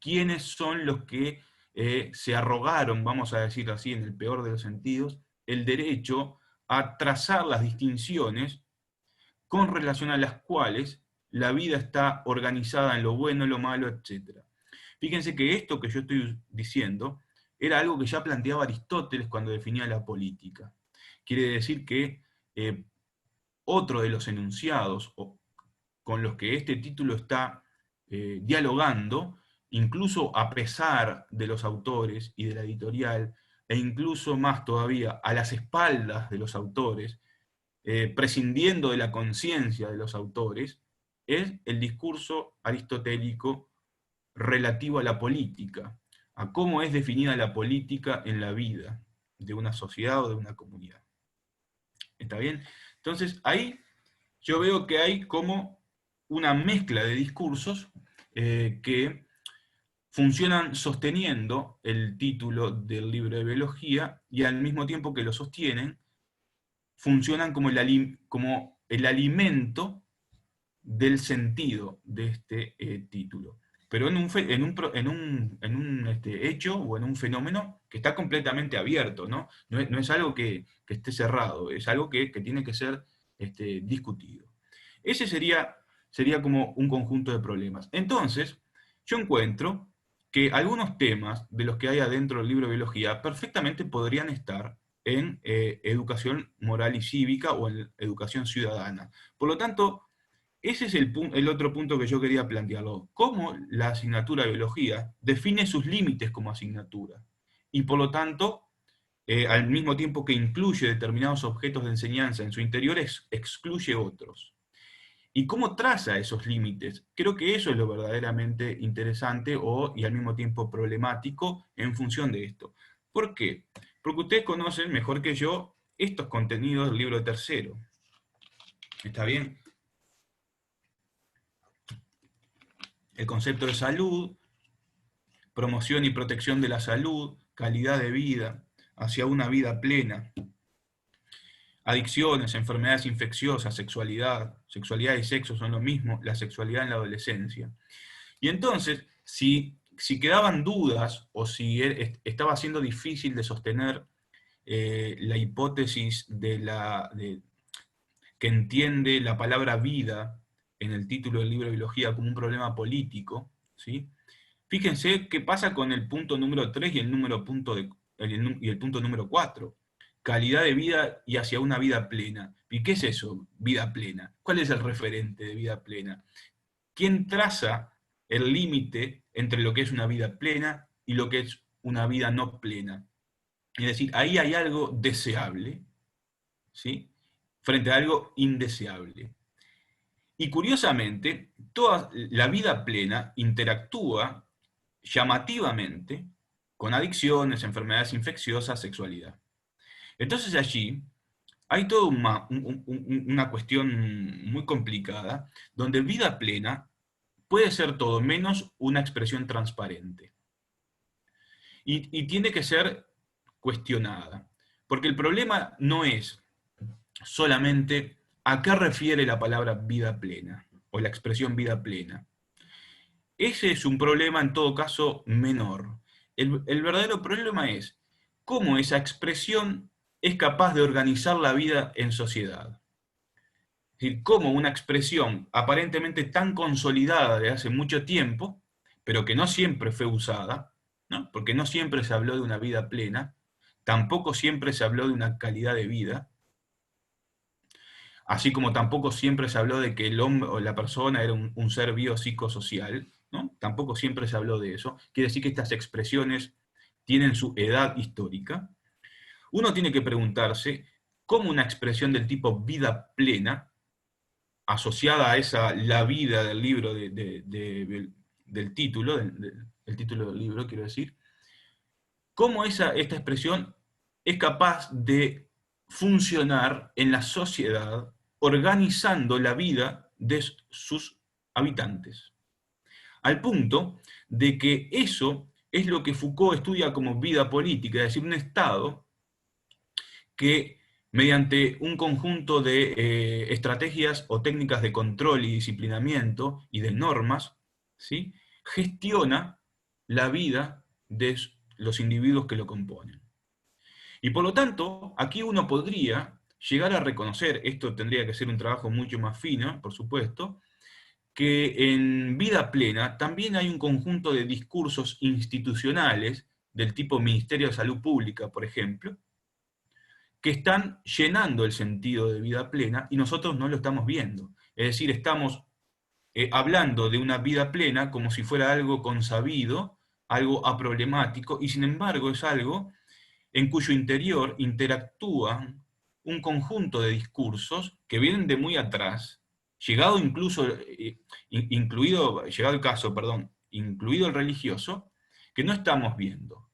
¿Quiénes son los que se arrogaron, vamos a decir así en el peor de los sentidos, el derecho a trazar las distinciones con relación a las cuales la vida está organizada en lo bueno, lo malo, etc.? Fíjense que esto que yo estoy diciendo era algo que ya planteaba Aristóteles cuando definía la política. Quiere decir que otro de los enunciados con los que este título está dialogando, incluso a pesar de los autores y de la editorial, e incluso más todavía a las espaldas de los autores, prescindiendo de la conciencia de los autores, es el discurso aristotélico relativo a la política, a cómo es definida la política en la vida de una sociedad o de una comunidad. ¿Está bien? Entonces, ahí yo veo que hay como una mezcla de discursos que funcionan sosteniendo el título del libro de biología y al mismo tiempo que lo sostienen, funcionan como el alimento del sentido de este título. pero en un hecho o en un fenómeno que está completamente abierto, ¿no? No es algo que esté cerrado, es algo que tiene que ser discutido. Ese sería como un conjunto de problemas. Entonces, yo encuentro que algunos temas de los que hay adentro del libro de biología perfectamente podrían estar en educación moral y cívica o en educación ciudadana. Por lo tanto, ese es el otro punto que yo quería plantearlo. ¿Cómo la asignatura de biología define sus límites como asignatura? Y por lo tanto, al mismo tiempo que incluye determinados objetos de enseñanza en su interior, excluye otros. ¿Y cómo traza esos límites? Creo que eso es lo verdaderamente interesante y al mismo tiempo problemático en función de esto. ¿Por qué? Porque ustedes conocen mejor que yo estos contenidos del libro tercero. ¿Está bien? El concepto de salud, promoción y protección de la salud, calidad de vida, hacia una vida plena, adicciones, enfermedades infecciosas, sexualidad y sexo son lo mismo, la sexualidad en la adolescencia. Y entonces, si quedaban dudas o si estaba siendo difícil de sostener la hipótesis que entiende la palabra vida en el título del libro de biología como un problema político, ¿sí? Fíjense qué pasa con el punto número 3 y el punto número 4. Calidad de vida y hacia una vida plena. ¿Y qué es eso, vida plena? ¿Cuál es el referente de vida plena? ¿Quién traza el límite entre lo que es una vida plena y lo que es una vida no plena? Es decir, ahí hay algo deseable, ¿sí? Frente a algo indeseable. Y curiosamente, toda la vida plena interactúa llamativamente con adicciones, enfermedades infecciosas, sexualidad. Entonces allí hay toda una cuestión muy complicada, donde vida plena puede ser todo menos una expresión transparente. Y tiene que ser cuestionada. Porque el problema no es solamente a qué refiere la palabra vida plena o la expresión vida plena. Ese es un problema en todo caso menor. El verdadero problema es cómo esa expresión es capaz de organizar la vida en sociedad. Es decir, cómo una expresión aparentemente tan consolidada de hace mucho tiempo, pero que no siempre fue usada, ¿no? Porque no siempre se habló de una vida plena, tampoco siempre se habló de una calidad de vida, así como tampoco siempre se habló de que el hombre o la persona era un ser biopsicosocial, ¿no? Tampoco siempre se habló de eso. Quiere decir que estas expresiones tienen su edad histórica. Uno tiene que preguntarse cómo una expresión del tipo vida plena, asociada a la vida del libro del título, del título del libro, quiero decir, cómo esta expresión es capaz de funcionar en la sociedad organizando la vida de sus habitantes. Al punto de que eso es lo que Foucault estudia como vida política, es decir, un Estado que mediante un conjunto de estrategias o técnicas de control y disciplinamiento y de normas, ¿sí?, gestiona la vida de los individuos que lo componen. Y por lo tanto, aquí uno podría llegar a reconocer, esto tendría que ser un trabajo mucho más fino, por supuesto, que en vida plena también hay un conjunto de discursos institucionales del tipo Ministerio de Salud Pública, por ejemplo, que están llenando el sentido de vida plena y nosotros no lo estamos viendo. Es decir, estamos hablando de una vida plena como si fuera algo consabido, algo aproblemático, y sin embargo es algo en cuyo interior interactúan un conjunto de discursos que vienen de muy atrás, llegado incluso, llegado el caso, perdón, incluido el religioso, que no estamos viendo.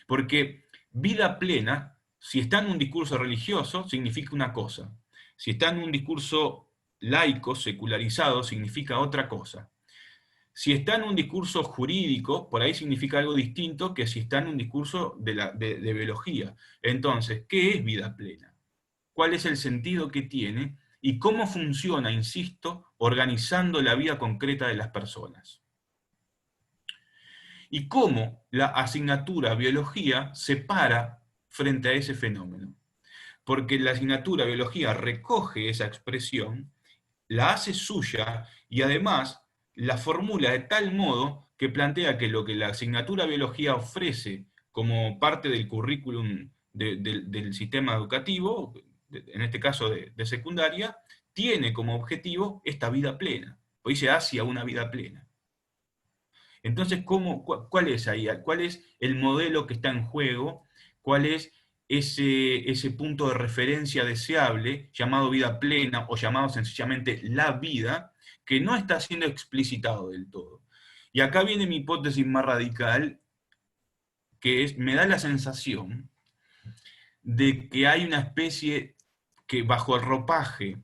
Porque vida plena, si está en un discurso religioso, significa una cosa. Si está en un discurso laico, secularizado, significa otra cosa. Si está en un discurso jurídico, por ahí significa algo distinto que si está en un discurso de biología. Entonces, ¿qué es vida plena? ¿Cuál es el sentido que tiene? ¿Y cómo funciona, insisto, organizando la vida concreta de las personas? y cómo la asignatura biología se para frente a ese fenómeno. Porque la asignatura biología recoge esa expresión, la hace suya y además la formula de tal modo que plantea que lo que la asignatura biología ofrece como parte del currículum del sistema educativo, en este caso de secundaria, tiene como objetivo esta vida plena, o dice hacia una vida plena. Entonces, ¿cuál es ahí? ¿Cuál es el modelo que está en juego? ¿Cuál es ese punto de referencia deseable llamado vida plena o llamado sencillamente la vida, que no está siendo explicitado del todo? Y acá viene mi hipótesis más radical, que es, me da la sensación de que hay una especie que bajo el ropaje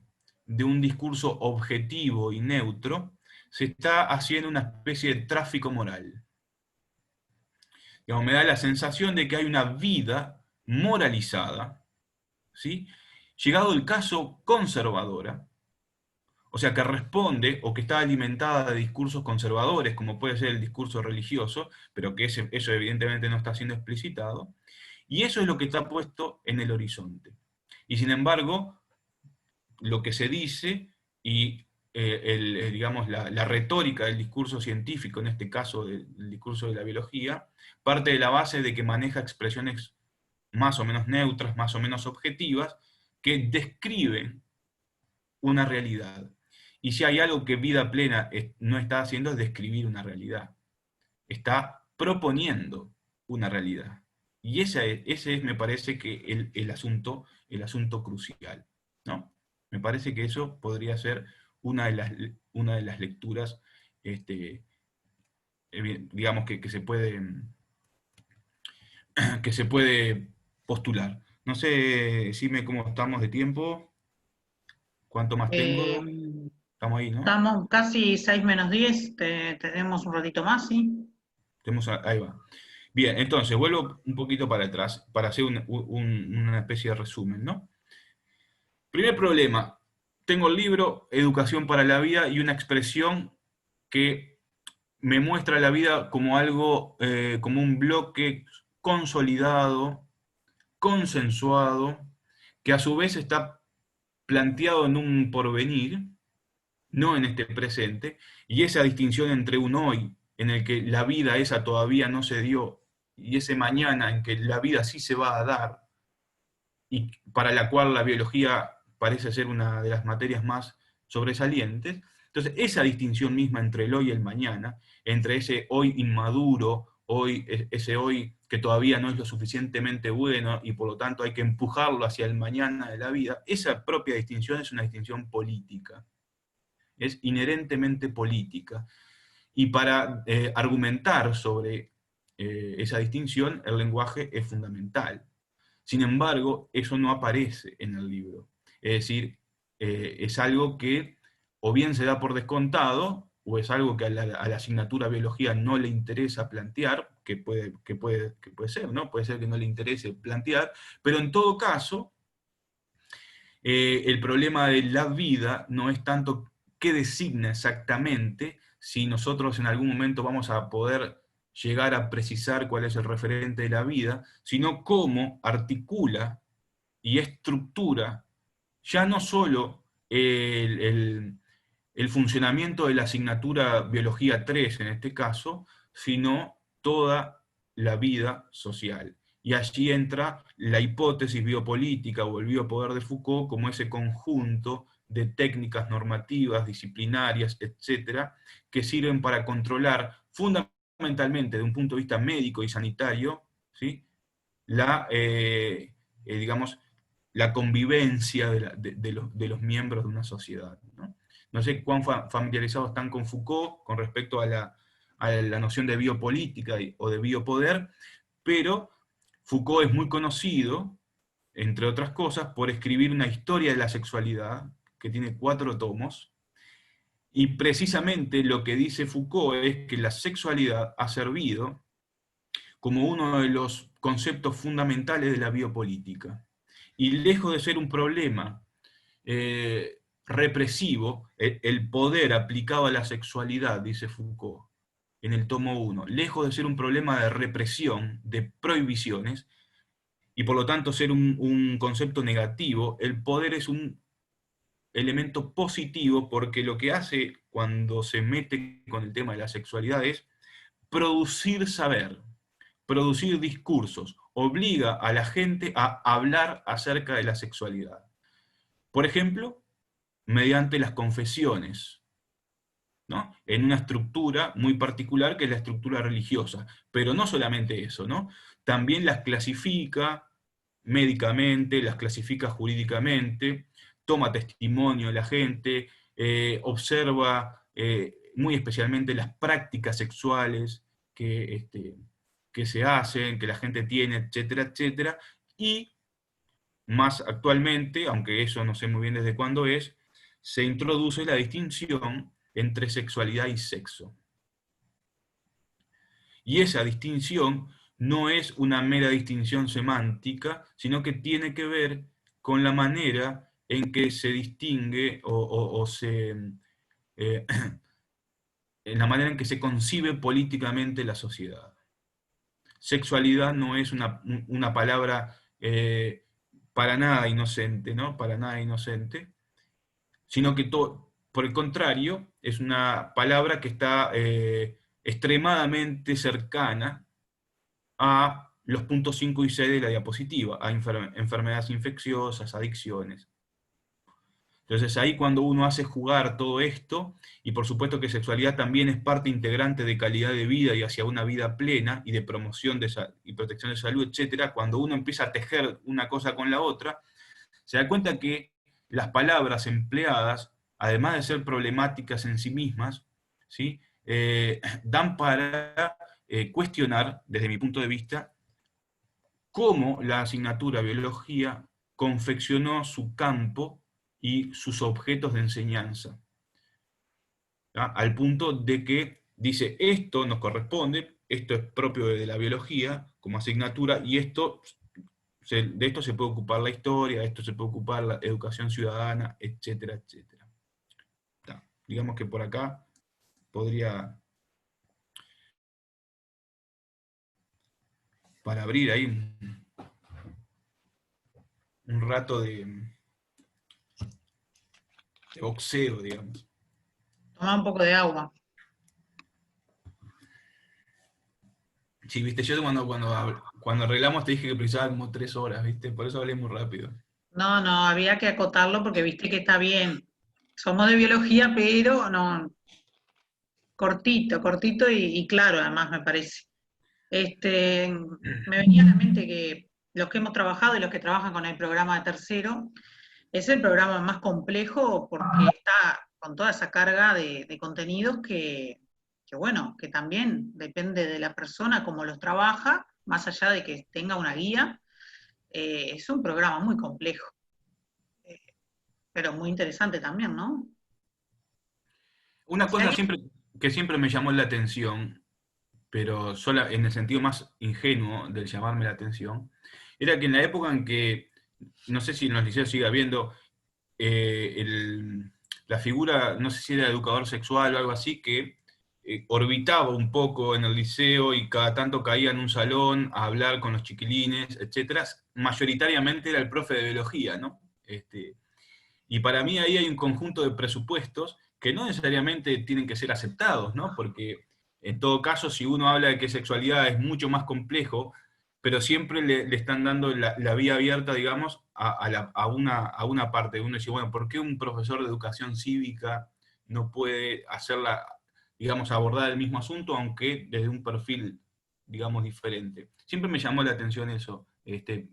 de un discurso objetivo y neutro, se está haciendo una especie de tráfico moral. Digamos, me da la sensación de que hay una vida moralizada, ¿sí? Llegado el caso conservadora, o sea, que responde o que está alimentada de discursos conservadores, como puede ser el discurso religioso, pero que eso evidentemente no está siendo explicitado, y eso es lo que está puesto en el horizonte. Y sin embargo, lo que se dice y digamos, la retórica del discurso científico, en este caso del discurso de la biología, parte de la base de que maneja expresiones más o menos neutras, más o menos objetivas, que describen una realidad. Y si hay algo que vida plena no está haciendo es describir una realidad. Está proponiendo una realidad. Y ese es, me parece, que el asunto crucial, ¿no? Me parece que eso podría ser una de las lecturas, digamos, que se puede postular. No sé, decime cómo estamos de tiempo, cuánto más Eh, tengo. Estamos ahí, ¿no? Estamos casi 6 menos 10, tenemos un ratito más, ¿sí? Ahí va. Bien, entonces, vuelvo un poquito para atrás para hacer una especie de resumen, ¿no? Primer problema, tengo el libro Educación para la Vida y una expresión que me muestra la vida como algo, como un bloque consolidado, consensuado, que a su vez está planteado en un porvenir, no en este presente, y esa distinción entre un hoy, en el que la vida esa todavía no se dio, y ese mañana en que la vida sí se va a dar, y para la cual la biología parece ser una de las materias más sobresalientes. Entonces, esa distinción misma entre el hoy y el mañana, entre ese hoy inmaduro, ese hoy que todavía no es lo suficientemente bueno y por lo tanto hay que empujarlo hacia el mañana de la vida, esa propia distinción es una distinción política, es inherentemente política. Y para argumentar sobre esa distinción, el lenguaje es fundamental. Sin embargo, eso no aparece en el libro. Es decir, es algo que o bien se da por descontado, o es algo que a la asignatura biología no le interesa plantear, que puede ser, ¿no? Puede ser que no le interese plantear, pero en todo caso, el problema de la vida no es tanto qué designa exactamente, si nosotros en algún momento vamos a poder llegar a precisar cuál es el referente de la vida, sino cómo articula y estructura ya no solo el funcionamiento de la asignatura Biología 3 en este caso, sino toda la vida social. Y allí entra la hipótesis biopolítica o el biopoder de Foucault como ese conjunto de técnicas normativas, disciplinarias, etcétera, que sirven para controlar fundamentalmente, de un punto de vista médico y sanitario, ¿sí? Digamos, la convivencia de los miembros de una sociedad, ¿no? No sé cuán familiarizados están con Foucault con respecto a la noción de biopolítica o de biopoder, pero Foucault es muy conocido, entre otras cosas, por escribir una historia de la sexualidad, que tiene 4 tomos, y precisamente lo que dice Foucault es que la sexualidad ha servido como uno de los conceptos fundamentales de la biopolítica. Y lejos de ser un problema represivo, el poder aplicado a la sexualidad, dice Foucault, en el tomo 1, lejos de ser un problema de represión, de prohibiciones, y por lo tanto ser un concepto negativo, el poder es un elemento positivo porque lo que hace cuando se mete con el tema de la sexualidad es producir saber, producir discursos, obliga a la gente a hablar acerca de la sexualidad. Por ejemplo, mediante las confesiones, ¿no? En una estructura muy particular que es la estructura religiosa. Pero no solamente eso, ¿no? También las clasifica médicamente, las clasifica jurídicamente, toma testimonio de la gente, observa muy especialmente las prácticas sexuales que se hacen, que la gente tiene, etcétera, etcétera, y más actualmente, aunque eso no sé muy bien desde cuándo es, se introduce la distinción entre sexualidad y sexo. Y esa distinción no es una mera distinción semántica, sino que tiene que ver con la manera en que se distingue eh, en la manera en que se concibe políticamente la sociedad. Sexualidad no es una palabra para nada inocente, ¿no? Para nada inocente, sino que por el contrario, es una palabra que está extremadamente cercana a los puntos 5 y 6 de la diapositiva, a enfermedades infecciosas, adicciones. Entonces ahí cuando uno hace jugar todo esto, y por supuesto que sexualidad también es parte integrante de calidad de vida y hacia una vida plena y de promoción y protección de salud, etc., cuando uno empieza a tejer una cosa con la otra, se da cuenta que las palabras empleadas, además de ser problemáticas en sí mismas, ¿sí? Dan para cuestionar, desde mi punto de vista, cómo la asignatura biología confeccionó su campo y sus objetos de enseñanza, ¿tá? Al punto de que dice, esto nos corresponde, esto es propio de la biología como asignatura, y de esto se puede ocupar la historia, de esto se puede ocupar la educación ciudadana, etcétera, etcétera. ¿Tá? Digamos que por acá podría, para abrir ahí un rato de boxeo, digamos. Toma un poco de agua. Sí, viste, yo cuando arreglamos te dije que precisaba como 3 horas, viste, por eso hablé muy rápido. No, no, había que acotarlo porque viste que está bien. Somos de biología, pero no, cortito, cortito y claro, además me parece. Me venía a la mente que los que hemos trabajado y los que trabajan con el programa de tercero, es el programa más complejo porque está con toda esa carga de contenidos bueno, que también depende de la persona cómo los trabaja, más allá de que tenga una guía, es un programa muy complejo, eh, pero muy interesante también, ¿no? Una Si cosa alguien- que siempre me llamó la atención, pero sola, en el sentido más ingenuo del llamarme la atención, era que en la época en que, no sé si en los liceos sigue habiendo, la figura, no sé si era educador sexual o algo así, que orbitaba un poco en el liceo y cada tanto caía en un salón a hablar con los chiquilines, etcétera, mayoritariamente era el profe de biología, ¿no? Y para mí ahí hay un conjunto de presupuestos que no necesariamente tienen que ser aceptados, ¿no? Porque en todo caso, si uno habla de que sexualidad es mucho más complejo, pero siempre le están dando la vía abierta, digamos, a una parte. Uno dice, bueno, ¿por qué un profesor de educación cívica no puede hacerla, digamos, abordar el mismo asunto, aunque desde un perfil, digamos, diferente? Siempre me llamó la atención eso,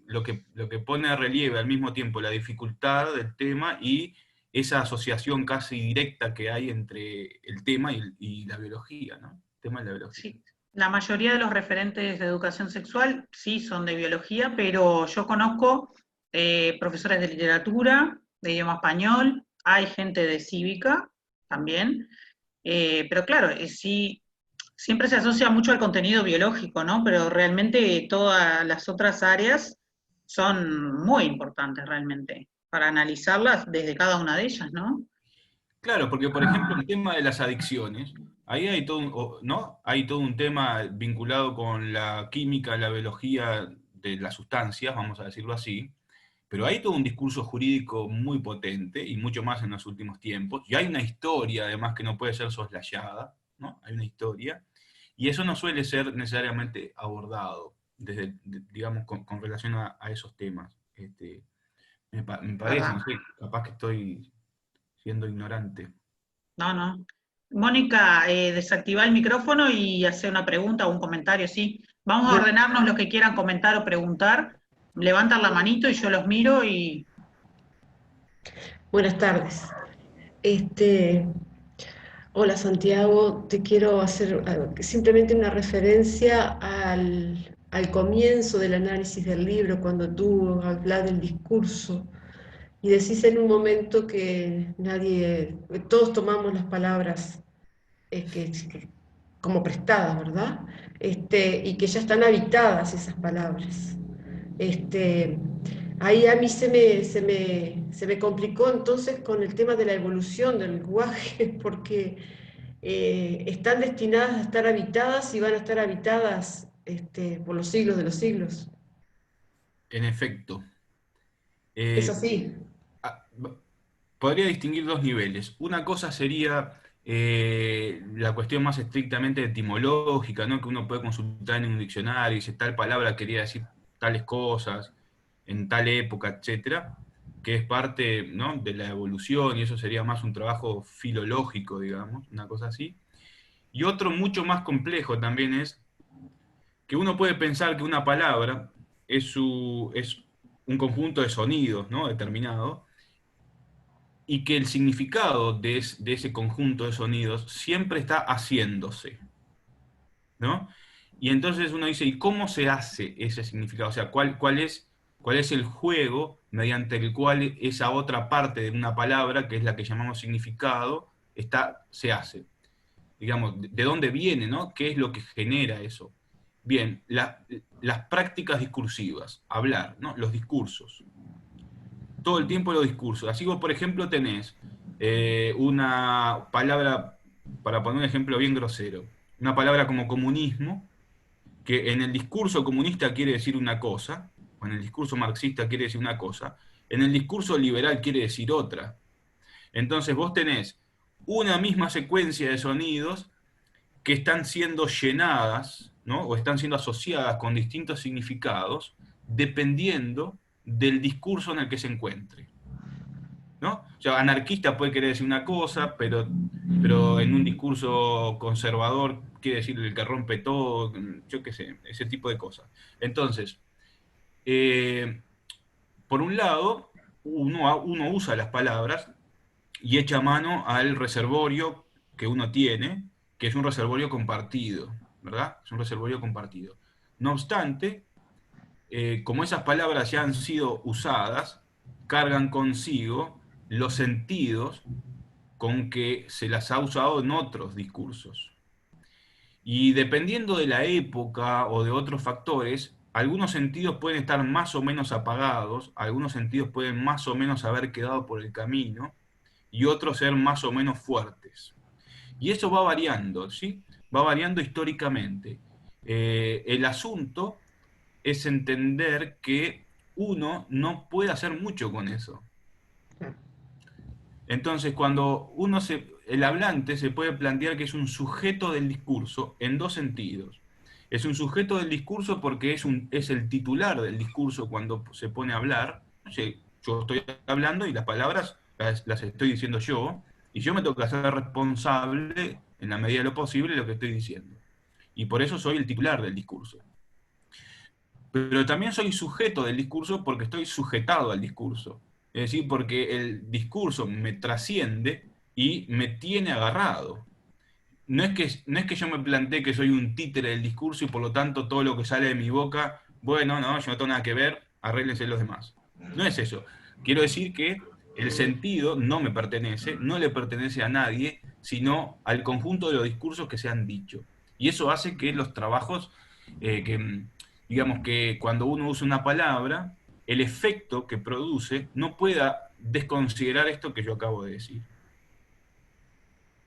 lo que pone a relieve al mismo tiempo la dificultad del tema y esa asociación casi directa que hay entre el tema y la biología, ¿no? El tema de la biología. Sí, la mayoría de los referentes de educación sexual sí son de biología, pero yo conozco profesores de literatura, de idioma español, hay gente de cívica también, pero claro, sí, siempre se asocia mucho al contenido biológico, ¿no? Pero realmente todas las otras áreas son muy importantes realmente para analizarlas desde cada una de ellas, ¿no? Claro, porque por ejemplo el tema de las adicciones, ahí hay todo ¿no? Hay todo un tema vinculado con la química, la biología de las sustancias, vamos a decirlo así, pero hay todo un discurso jurídico muy potente, y mucho más en los últimos tiempos, y hay una historia además que no puede ser soslayada, ¿no? Hay una historia, y eso no suele ser necesariamente abordado, digamos, con relación a esos temas. Me parece, no ¿Verdad? sé, capaz que estoy siendo ignorante. No, no. Mónica, desactiva el micrófono y hace una pregunta o un comentario, sí. Vamos a Bu- ordenarnos los que quieran comentar o preguntar. Levantan la manito y yo los miro y... Buenas tardes. Este, Hola Santiago, te quiero hacer simplemente una referencia al comienzo del análisis del libro, cuando tú hablas del discurso y decís en un momento que todos tomamos las palabras como prestadas, ¿verdad? Y que ya están habitadas esas palabras. Este, Ahí a mí se me complicó entonces con el tema de la evolución del lenguaje, porque están destinadas a estar habitadas y van a estar habitadas por los siglos de los siglos. En efecto, Es eh, así. ah, podría distinguir dos niveles. Una cosa sería la cuestión más estrictamente etimológica, ¿no? Que uno puede consultar en un diccionario y dice tal palabra quería decir tales cosas en tal época, etcétera, que es parte, ¿no? de la evolución, y eso sería más un trabajo filológico, digamos, una cosa así. Y otro mucho más complejo también es que uno puede pensar que una palabra es un conjunto de sonidos, ¿no? determinado, y que el significado de ese conjunto de sonidos siempre está haciéndose, ¿no? Y entonces uno dice, ¿y cómo se hace ese significado? O sea, cuál es el juego mediante el cual esa otra parte de una palabra, que es la que llamamos significado, se hace? Digamos, ¿de dónde viene, no? ¿Qué es lo que genera eso? Bien, las prácticas discursivas, hablar, ¿no? Los discursos. Todo el tiempo los discursos. Así vos, por ejemplo, tenés una palabra, para poner un ejemplo bien grosero, una palabra como comunismo, que en el discurso comunista quiere decir una cosa, o en el discurso marxista quiere decir una cosa, en el discurso liberal quiere decir otra. Entonces vos tenés una misma secuencia de sonidos que están siendo llenadas, ¿no? o están siendo asociadas con distintos significados, dependiendo del discurso en el que se encuentre. ¿No? O sea, anarquista puede querer decir una cosa, pero en un discurso conservador quiere decir el que rompe todo, yo qué sé, ese tipo de cosas. Entonces, eh, por un lado, uno usa las palabras y echa mano al reservorio que uno tiene, que es un reservorio compartido, ¿verdad? Es un reservorio compartido. No obstante, como esas palabras ya han sido usadas, cargan consigo los sentidos con que se las ha usado en otros discursos. Y dependiendo de la época o de otros factores, algunos sentidos pueden estar más o menos apagados, algunos sentidos pueden más o menos haber quedado por el camino, y otros ser más o menos fuertes. Y eso va variando, ¿sí? Va variando históricamente. El asunto es entender que uno no puede hacer mucho con eso. Entonces, el hablante se puede plantear que es un sujeto del discurso en dos sentidos. Es un sujeto del discurso porque es el titular del discurso cuando se pone a hablar. O sea, yo estoy hablando y las palabras las estoy diciendo yo, y yo me tengo que hacer responsable, en la medida de lo posible, de lo que estoy diciendo. Y por eso soy el titular del discurso. Pero también soy sujeto del discurso porque estoy sujetado al discurso. Es decir, porque el discurso me trasciende y me tiene agarrado. No es que yo me plantee que soy un títere del discurso y por lo tanto todo lo que sale de mi boca, bueno, no, yo no tengo nada que ver, arréglense los demás. No es eso. Quiero decir que el sentido no me pertenece, no le pertenece a nadie, sino al conjunto de los discursos que se han dicho. Y eso hace que los trabajos, digamos que cuando uno usa una palabra, el efecto que produce no pueda desconsiderar esto que yo acabo de decir.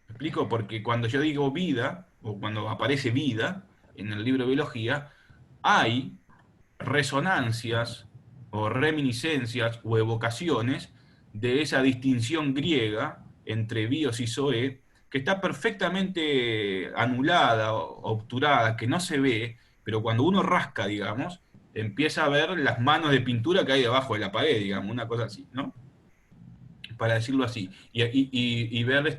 ¿Me explico? Porque cuando yo digo vida, o cuando aparece vida en el libro de biología, hay resonancias o reminiscencias o evocaciones de esa distinción griega entre bios y zoe, que está perfectamente anulada o obturada, que no se ve, pero cuando uno rasca, digamos, empieza a ver las manos de pintura que hay debajo de la pared, digamos, una cosa así, ¿no? Para decirlo así. Y ver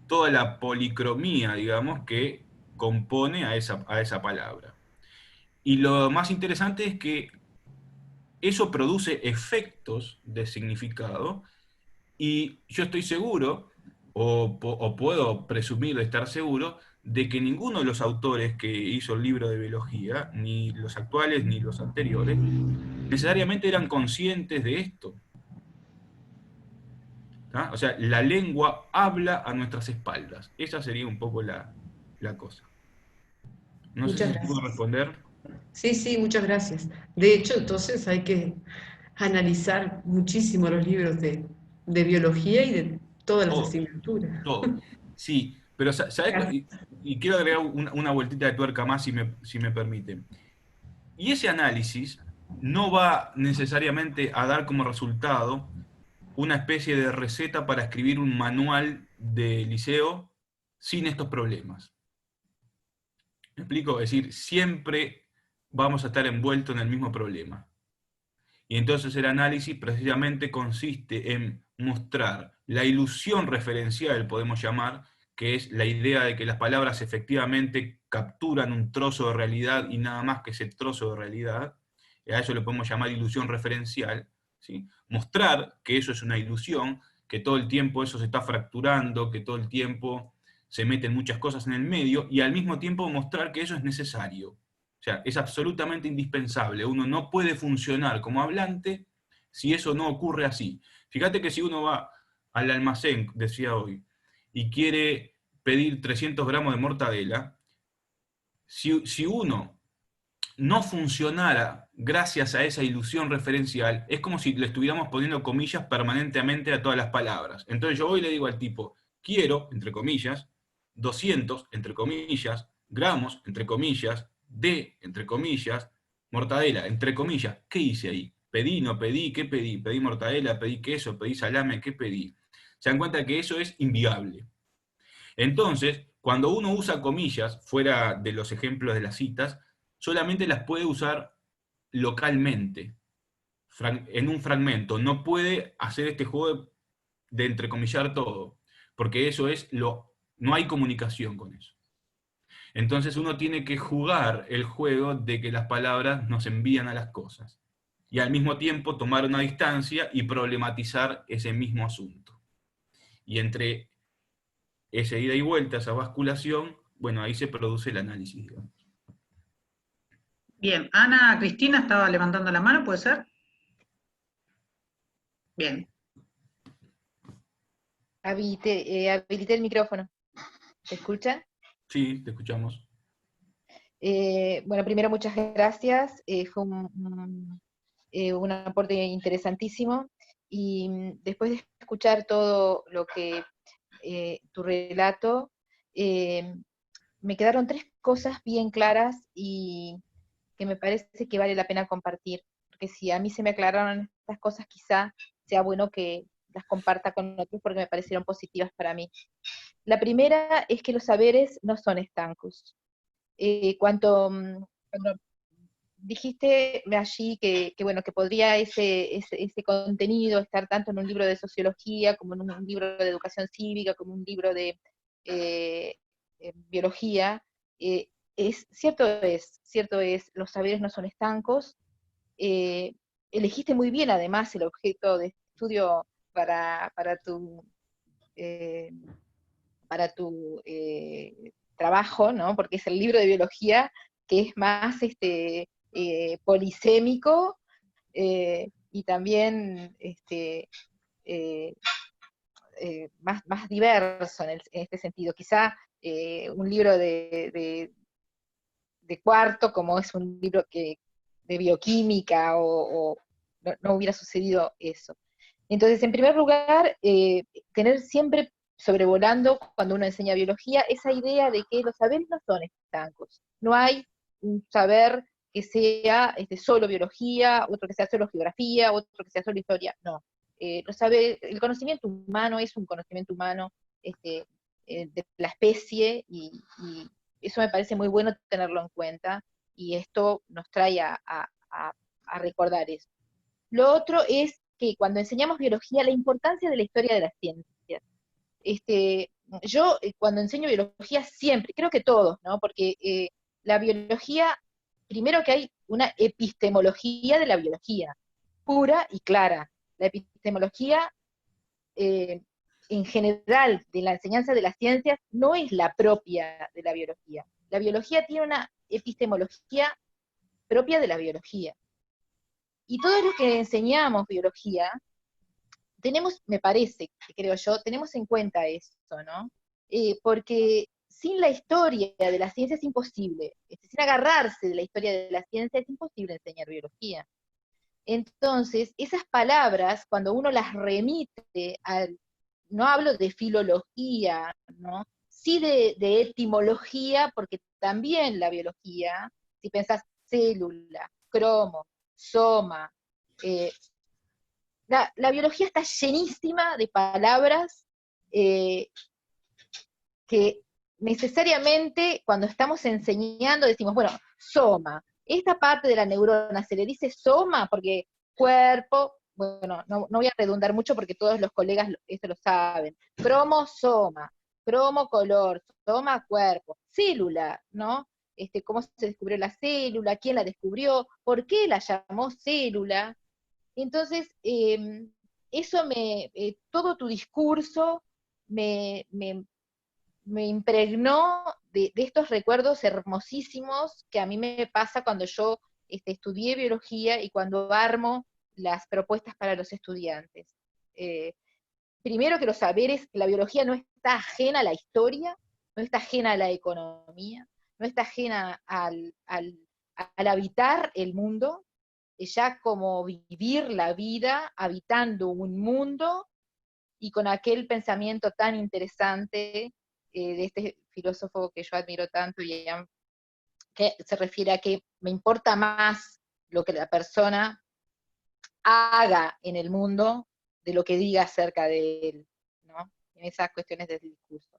toda la policromía, digamos, que compone a esa palabra. Y lo más interesante es que eso produce efectos de significado y yo estoy seguro, o puedo presumir de estar seguro, de que ninguno de los autores que hizo el libro de biología, ni los actuales ni los anteriores, necesariamente eran conscientes de esto. ¿Tá? O sea, la lengua habla a nuestras espaldas. Esa sería un poco la cosa. No sé Muchas si puedo gracias. responder. Sí, sí, muchas gracias. De hecho, entonces hay que analizar muchísimo los libros de biología y de todas las Todo, asignaturas. todo. Sí, pero ¿sabes? Gracias. Y quiero agregar una vueltita de tuerca más, si me permiten. Y ese análisis no va necesariamente a dar como resultado una especie de receta para escribir un manual de liceo sin estos problemas. ¿Me explico? Es decir, siempre vamos a estar envueltos en el mismo problema. Y entonces el análisis precisamente consiste en mostrar la ilusión referencial, podemos llamar, que es la idea de que las palabras efectivamente capturan un trozo de realidad y nada más que ese trozo de realidad. A eso le podemos llamar ilusión referencial. ¿Sí? Mostrar que eso es una ilusión, que todo el tiempo eso se está fracturando, que todo el tiempo se meten muchas cosas en el medio, y al mismo tiempo mostrar que eso es necesario. O sea, es absolutamente indispensable. Uno no puede funcionar como hablante si eso no ocurre así. Fíjate que si uno va al almacén, decía hoy, y quiere pedir 300 gramos de mortadela, si uno no funcionara gracias a esa ilusión referencial, es como si le estuviéramos poniendo comillas permanentemente a todas las palabras. Entonces yo hoy le digo al tipo, quiero, entre comillas, 200, entre comillas, gramos, entre comillas, de, entre comillas, mortadela, entre comillas. ¿Qué hice ahí? Pedí, no pedí, ¿qué pedí? Pedí mortadela, pedí queso, pedí salame, ¿qué pedí? Se dan cuenta que eso es inviable. Entonces, cuando uno usa comillas, fuera de los ejemplos de las citas, solamente las puede usar localmente, en un fragmento. No puede hacer este juego de entrecomillar todo, porque eso es no hay comunicación con eso. Entonces uno tiene que jugar el juego de que las palabras nos envían a las cosas y al mismo tiempo tomar una distancia y problematizar ese mismo asunto. Y entre esa ida y vuelta, esa basculación, bueno, ahí se produce el análisis, digamos. Bien, Ana Cristina estaba levantando la mano, ¿puede ser? Bien. Habilité el micrófono. ¿Se escucha? Sí, te escuchamos. Bueno, primero muchas gracias. Fue un aporte interesantísimo. Y después de escuchar todo lo que tu relato, me quedaron tres cosas bien claras y que me parece que vale la pena compartir. Porque si a mí se me aclararon estas cosas, quizá sea bueno que las comparta con otros porque me parecieron positivas para mí. La primera es que los saberes no son estancos. Cuando dijiste allí bueno, que podría ese contenido estar tanto en un libro de sociología, como en un libro de educación cívica, como un libro de biología, cierto es, los saberes no son estancos. Elegiste muy bien además el objeto de estudio para tu trabajo, ¿no? Porque es el libro de biología que es más polisémico y también más diverso en este sentido. Quizá un libro de cuarto, como es un libro de bioquímica, o no hubiera sucedido eso. Entonces, en primer lugar, tener siempre sobrevolando cuando uno enseña biología, esa idea de que los saberes no son estancos. No hay un saber que sea solo biología, otro que sea solo geografía, otro que sea solo historia, no. El conocimiento humano es un conocimiento humano de la especie, y eso me parece muy bueno tenerlo en cuenta, y esto nos trae a recordar eso. Lo otro es que cuando enseñamos biología, la importancia de la historia de las ciencias. Yo cuando enseño biología siempre, creo que todos, ¿no? Porque la biología, primero que hay una epistemología de la biología, pura y clara. La epistemología en general de la enseñanza de las ciencias no es la propia de la biología. La biología tiene una epistemología propia de la biología. Y todos los que enseñamos biología, tenemos, me parece, creo yo, tenemos en cuenta eso, ¿no? Porque sin la historia de la ciencia es imposible, sin agarrarse de la historia de la ciencia es imposible enseñar biología. Entonces, esas palabras, cuando uno las remite no hablo de filología, ¿no? Sí de etimología, porque también la biología, si pensás célula, cromo, soma, la biología está llenísima de palabras que necesariamente cuando estamos enseñando decimos, bueno, soma, esta parte de la neurona se le dice soma porque cuerpo, bueno, no voy a redundar mucho porque todos los colegas esto lo saben, cromosoma, cromo color, soma cuerpo, célula, ¿no? Cómo se descubrió la célula, quién la descubrió, por qué la llamó célula. Entonces, eso todo tu discurso me impregnó de estos recuerdos hermosísimos que a mí me pasa cuando yo estudié biología y cuando armo las propuestas para los estudiantes. Primero que los saberes, la biología no está ajena a la historia, no está ajena a la economía, no está ajena al habitar el mundo, ya como vivir la vida habitando un mundo y con aquel pensamiento tan interesante de este filósofo que yo admiro tanto, que se refiere a que me importa más lo que la persona haga en el mundo de lo que diga acerca de él, ¿no? En esas cuestiones del discurso.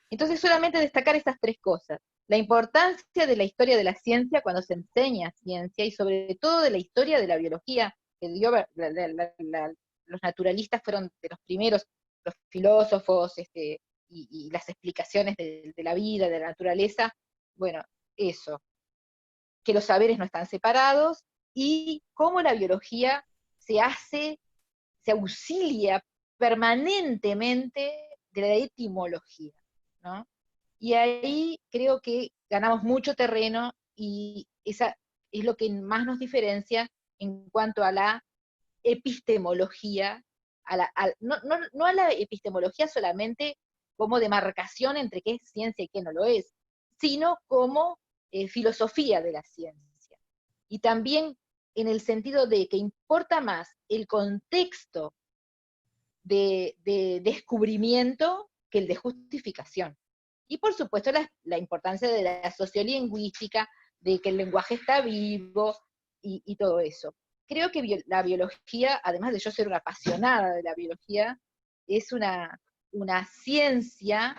Entonces, solamente destacar estas tres cosas: la importancia de la historia de la ciencia cuando se enseña ciencia, y sobre todo de la historia de la biología, que los naturalistas fueron de los primeros, los filósofos, y las explicaciones de la vida, de la naturaleza. Bueno, eso, que los saberes no están separados, y cómo la biología se auxilia permanentemente de la etimología, ¿no? Y ahí creo que ganamos mucho terreno, y esa es lo que más nos diferencia en cuanto a la epistemología, no a la epistemología solamente como demarcación entre qué es ciencia y qué no lo es, sino como filosofía de la ciencia. Y también en el sentido de que importa más el contexto de descubrimiento que el de justificación. Y por supuesto la importancia de la sociolingüística, de que el lenguaje está vivo, y todo eso. Creo que la biología, además de yo ser una apasionada de la biología, es una ciencia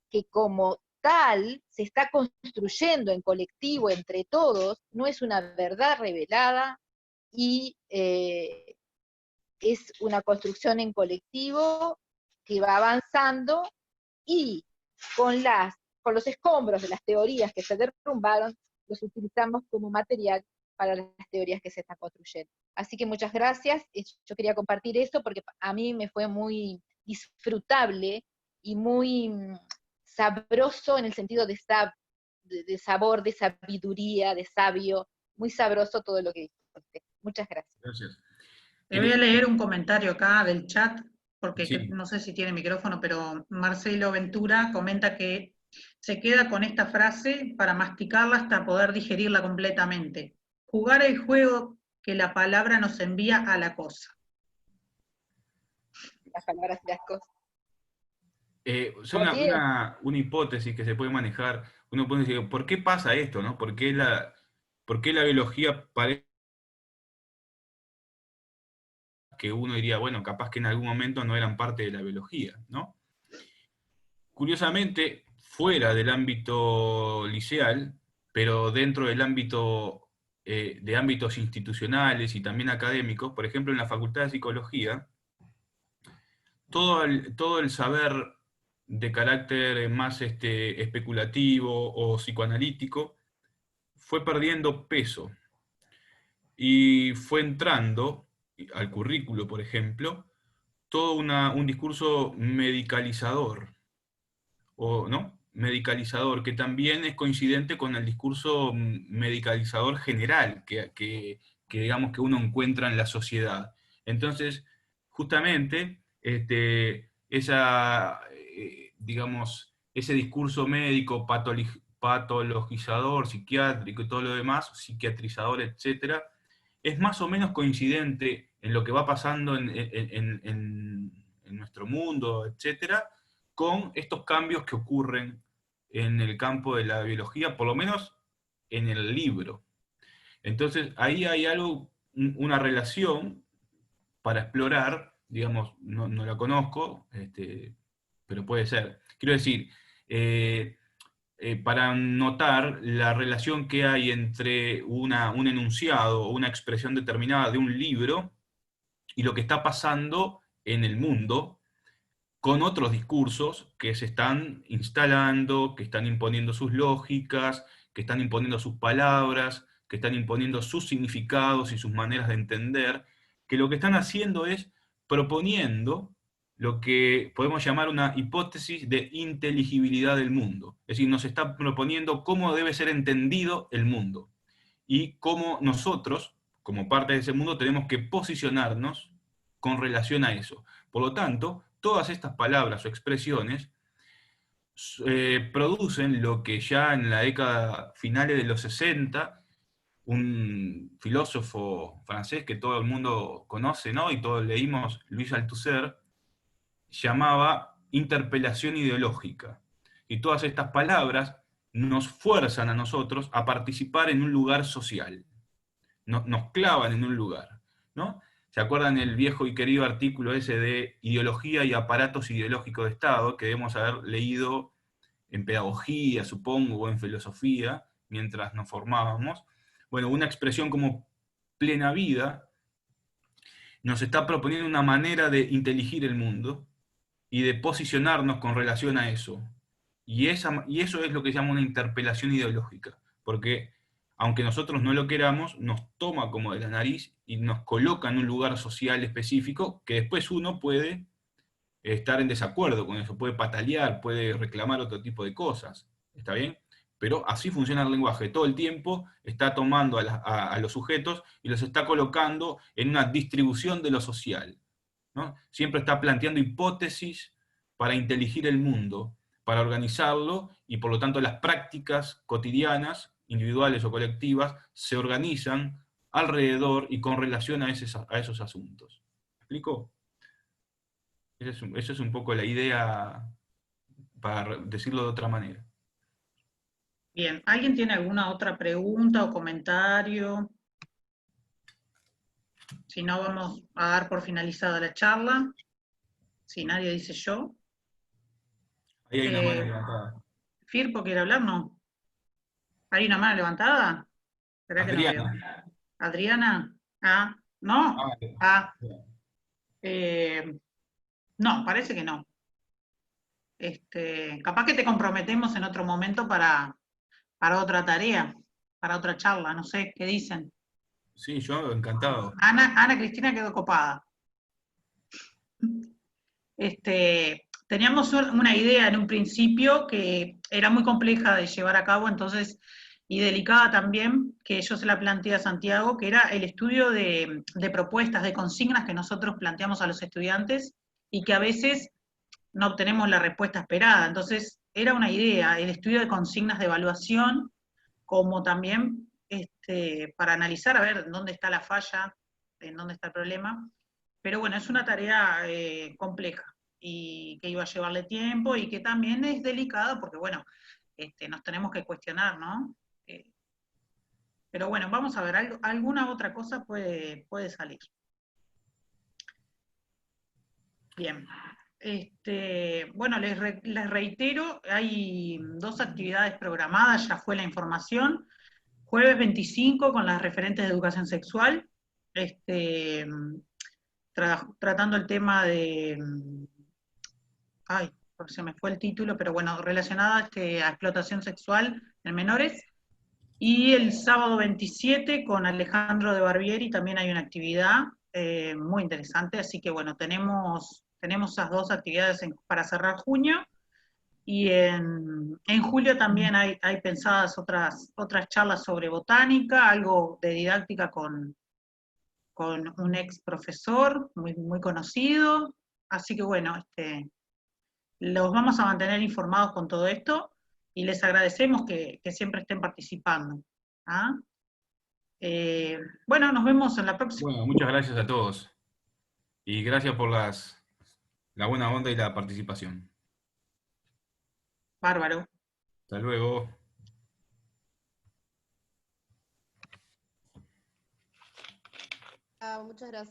que como tal se está construyendo en colectivo entre todos, no es una verdad revelada, y es una construcción en colectivo que va avanzando, y con los escombros de las teorías que se derrumbaron, los utilizamos como material para las teorías que se están construyendo. Así que muchas gracias, yo quería compartir esto porque a mí me fue muy disfrutable y muy sabroso en el sentido de sabor, de sabiduría, de sabio, muy sabroso todo lo que dijiste. Muchas gracias. Gracias. Te voy a leer un comentario acá del chat, porque Sí. no sé si tiene micrófono, pero Marcelo Ventura comenta que se queda con esta frase para masticarla hasta poder digerirla completamente. Jugar el juego que la palabra nos envía a la cosa. Las palabras y las cosas. Gautier, Una hipótesis que se puede manejar, uno puede decir, ¿por qué pasa esto, no? ¿Por qué la biología parece que uno diría, bueno, capaz que en algún momento no eran parte de la biología, ¿no? Curiosamente, fuera del ámbito liceal, pero dentro del ámbito de ámbitos institucionales y también académicos, por ejemplo, en la Facultad de Psicología, todo el saber de carácter más especulativo o psicoanalítico fue perdiendo peso y fue entrando al currículo, por ejemplo, todo un discurso medicalizador, o no, medicalizador, que también es coincidente con el discurso medicalizador general que digamos que uno encuentra en la sociedad. Entonces, justamente, digamos, ese discurso médico patologizador, psiquiátrico y todo lo demás, psiquiatrizador, etcétera, es más o menos coincidente en lo que va pasando en nuestro mundo, etcétera, con estos cambios que ocurren en el campo de la biología, por lo menos en el libro. Entonces, ahí hay algo, una relación para explorar, digamos, no la conozco, pero puede ser. Quiero decir, eh, para notar la relación que hay entre un enunciado o una expresión determinada de un libro y lo que está pasando en el mundo con otros discursos que se están instalando, que están imponiendo sus lógicas, que están imponiendo sus palabras, que están imponiendo sus significados y sus maneras de entender, que lo que están haciendo es proponiendo lo que podemos llamar una hipótesis de inteligibilidad del mundo. Es decir, nos está proponiendo cómo debe ser entendido el mundo y cómo nosotros, como parte de ese mundo, tenemos que posicionarnos con relación a eso. Por lo tanto, todas estas palabras o expresiones producen lo que ya en la década finales de los 60, un filósofo francés que todo el mundo conoce, ¿no? Y todos leímos, Louis Althusser, llamaba interpelación ideológica. Y todas estas palabras nos fuerzan a nosotros a participar en un lugar social. Nos clavan en un lugar, ¿no? ¿Se acuerdan el viejo y querido artículo ese de ideología y aparatos ideológicos de Estado, que debemos haber leído en pedagogía, supongo, o en filosofía, mientras nos formábamos? Bueno, una expresión como plena vida nos está proponiendo una manera de inteligir el mundo y de posicionarnos con relación a eso. Y eso es lo que se llama una interpelación ideológica, porque aunque nosotros no lo queramos, nos toma como de la nariz y nos coloca en un lugar social específico que después uno puede estar en desacuerdo con eso, puede patalear, puede reclamar otro tipo de cosas, ¿está bien? Pero así funciona el lenguaje, todo el tiempo está tomando a los sujetos y los está colocando en una distribución de lo social, ¿no? Siempre está planteando hipótesis para inteligir el mundo, para organizarlo, y por lo tanto las prácticas cotidianas, individuales o colectivas, se organizan alrededor y con relación a esos asuntos. ¿Me explico? Esa es un poco la idea, para decirlo de otra manera. Bien, ¿alguien tiene alguna otra pregunta o comentario? Si no, vamos a dar por finalizada la charla. Si nadie dice yo. Ahí hay una mano levantada. ¿Firpo quiere hablar? No. ¿Hay una mano levantada? ¿Será que no veo? Adriana. ¿Adriana? Ah, ¿no? Ah, no, parece que no. Capaz que te comprometemos en otro momento para otra tarea, para otra charla, no sé, ¿qué dicen? Sí, yo encantado. Ana Cristina quedó copada. Teníamos una idea en un principio que era muy compleja de llevar a cabo, entonces, y delicada también, que yo se la planteé a Santiago, que era el estudio de propuestas, de consignas que nosotros planteamos a los estudiantes y que a veces no obtenemos la respuesta esperada. Entonces, era una idea, el estudio de consignas de evaluación, como también para analizar a ver dónde está la falla, en dónde está el problema. Pero bueno, es una tarea compleja. y que iba a llevarle tiempo, y que también es delicada, porque bueno, nos tenemos que cuestionar, ¿no? Pero bueno, vamos a ver, alguna otra cosa puede salir. Bien. Bueno, les reitero, hay 2 actividades programadas, ya fue la información. Jueves 25 con las referentes de educación sexual, tratando el tema de, ay, se me fue el título, pero bueno, relacionada a explotación sexual en menores. Y el sábado 27 con Alejandro de Barbieri también hay una actividad muy interesante, así que bueno, tenemos esas 2 actividades para cerrar junio, y en julio también hay pensadas otras charlas sobre botánica, algo de didáctica con un ex profesor muy, muy conocido, así que bueno, los vamos a mantener informados con todo esto, y les agradecemos que siempre estén participando. ¿Ah? Bueno, nos vemos en la próxima. Bueno, muchas gracias a todos. Y gracias por la buena onda y la participación. Bárbaro. Hasta luego. Muchas gracias.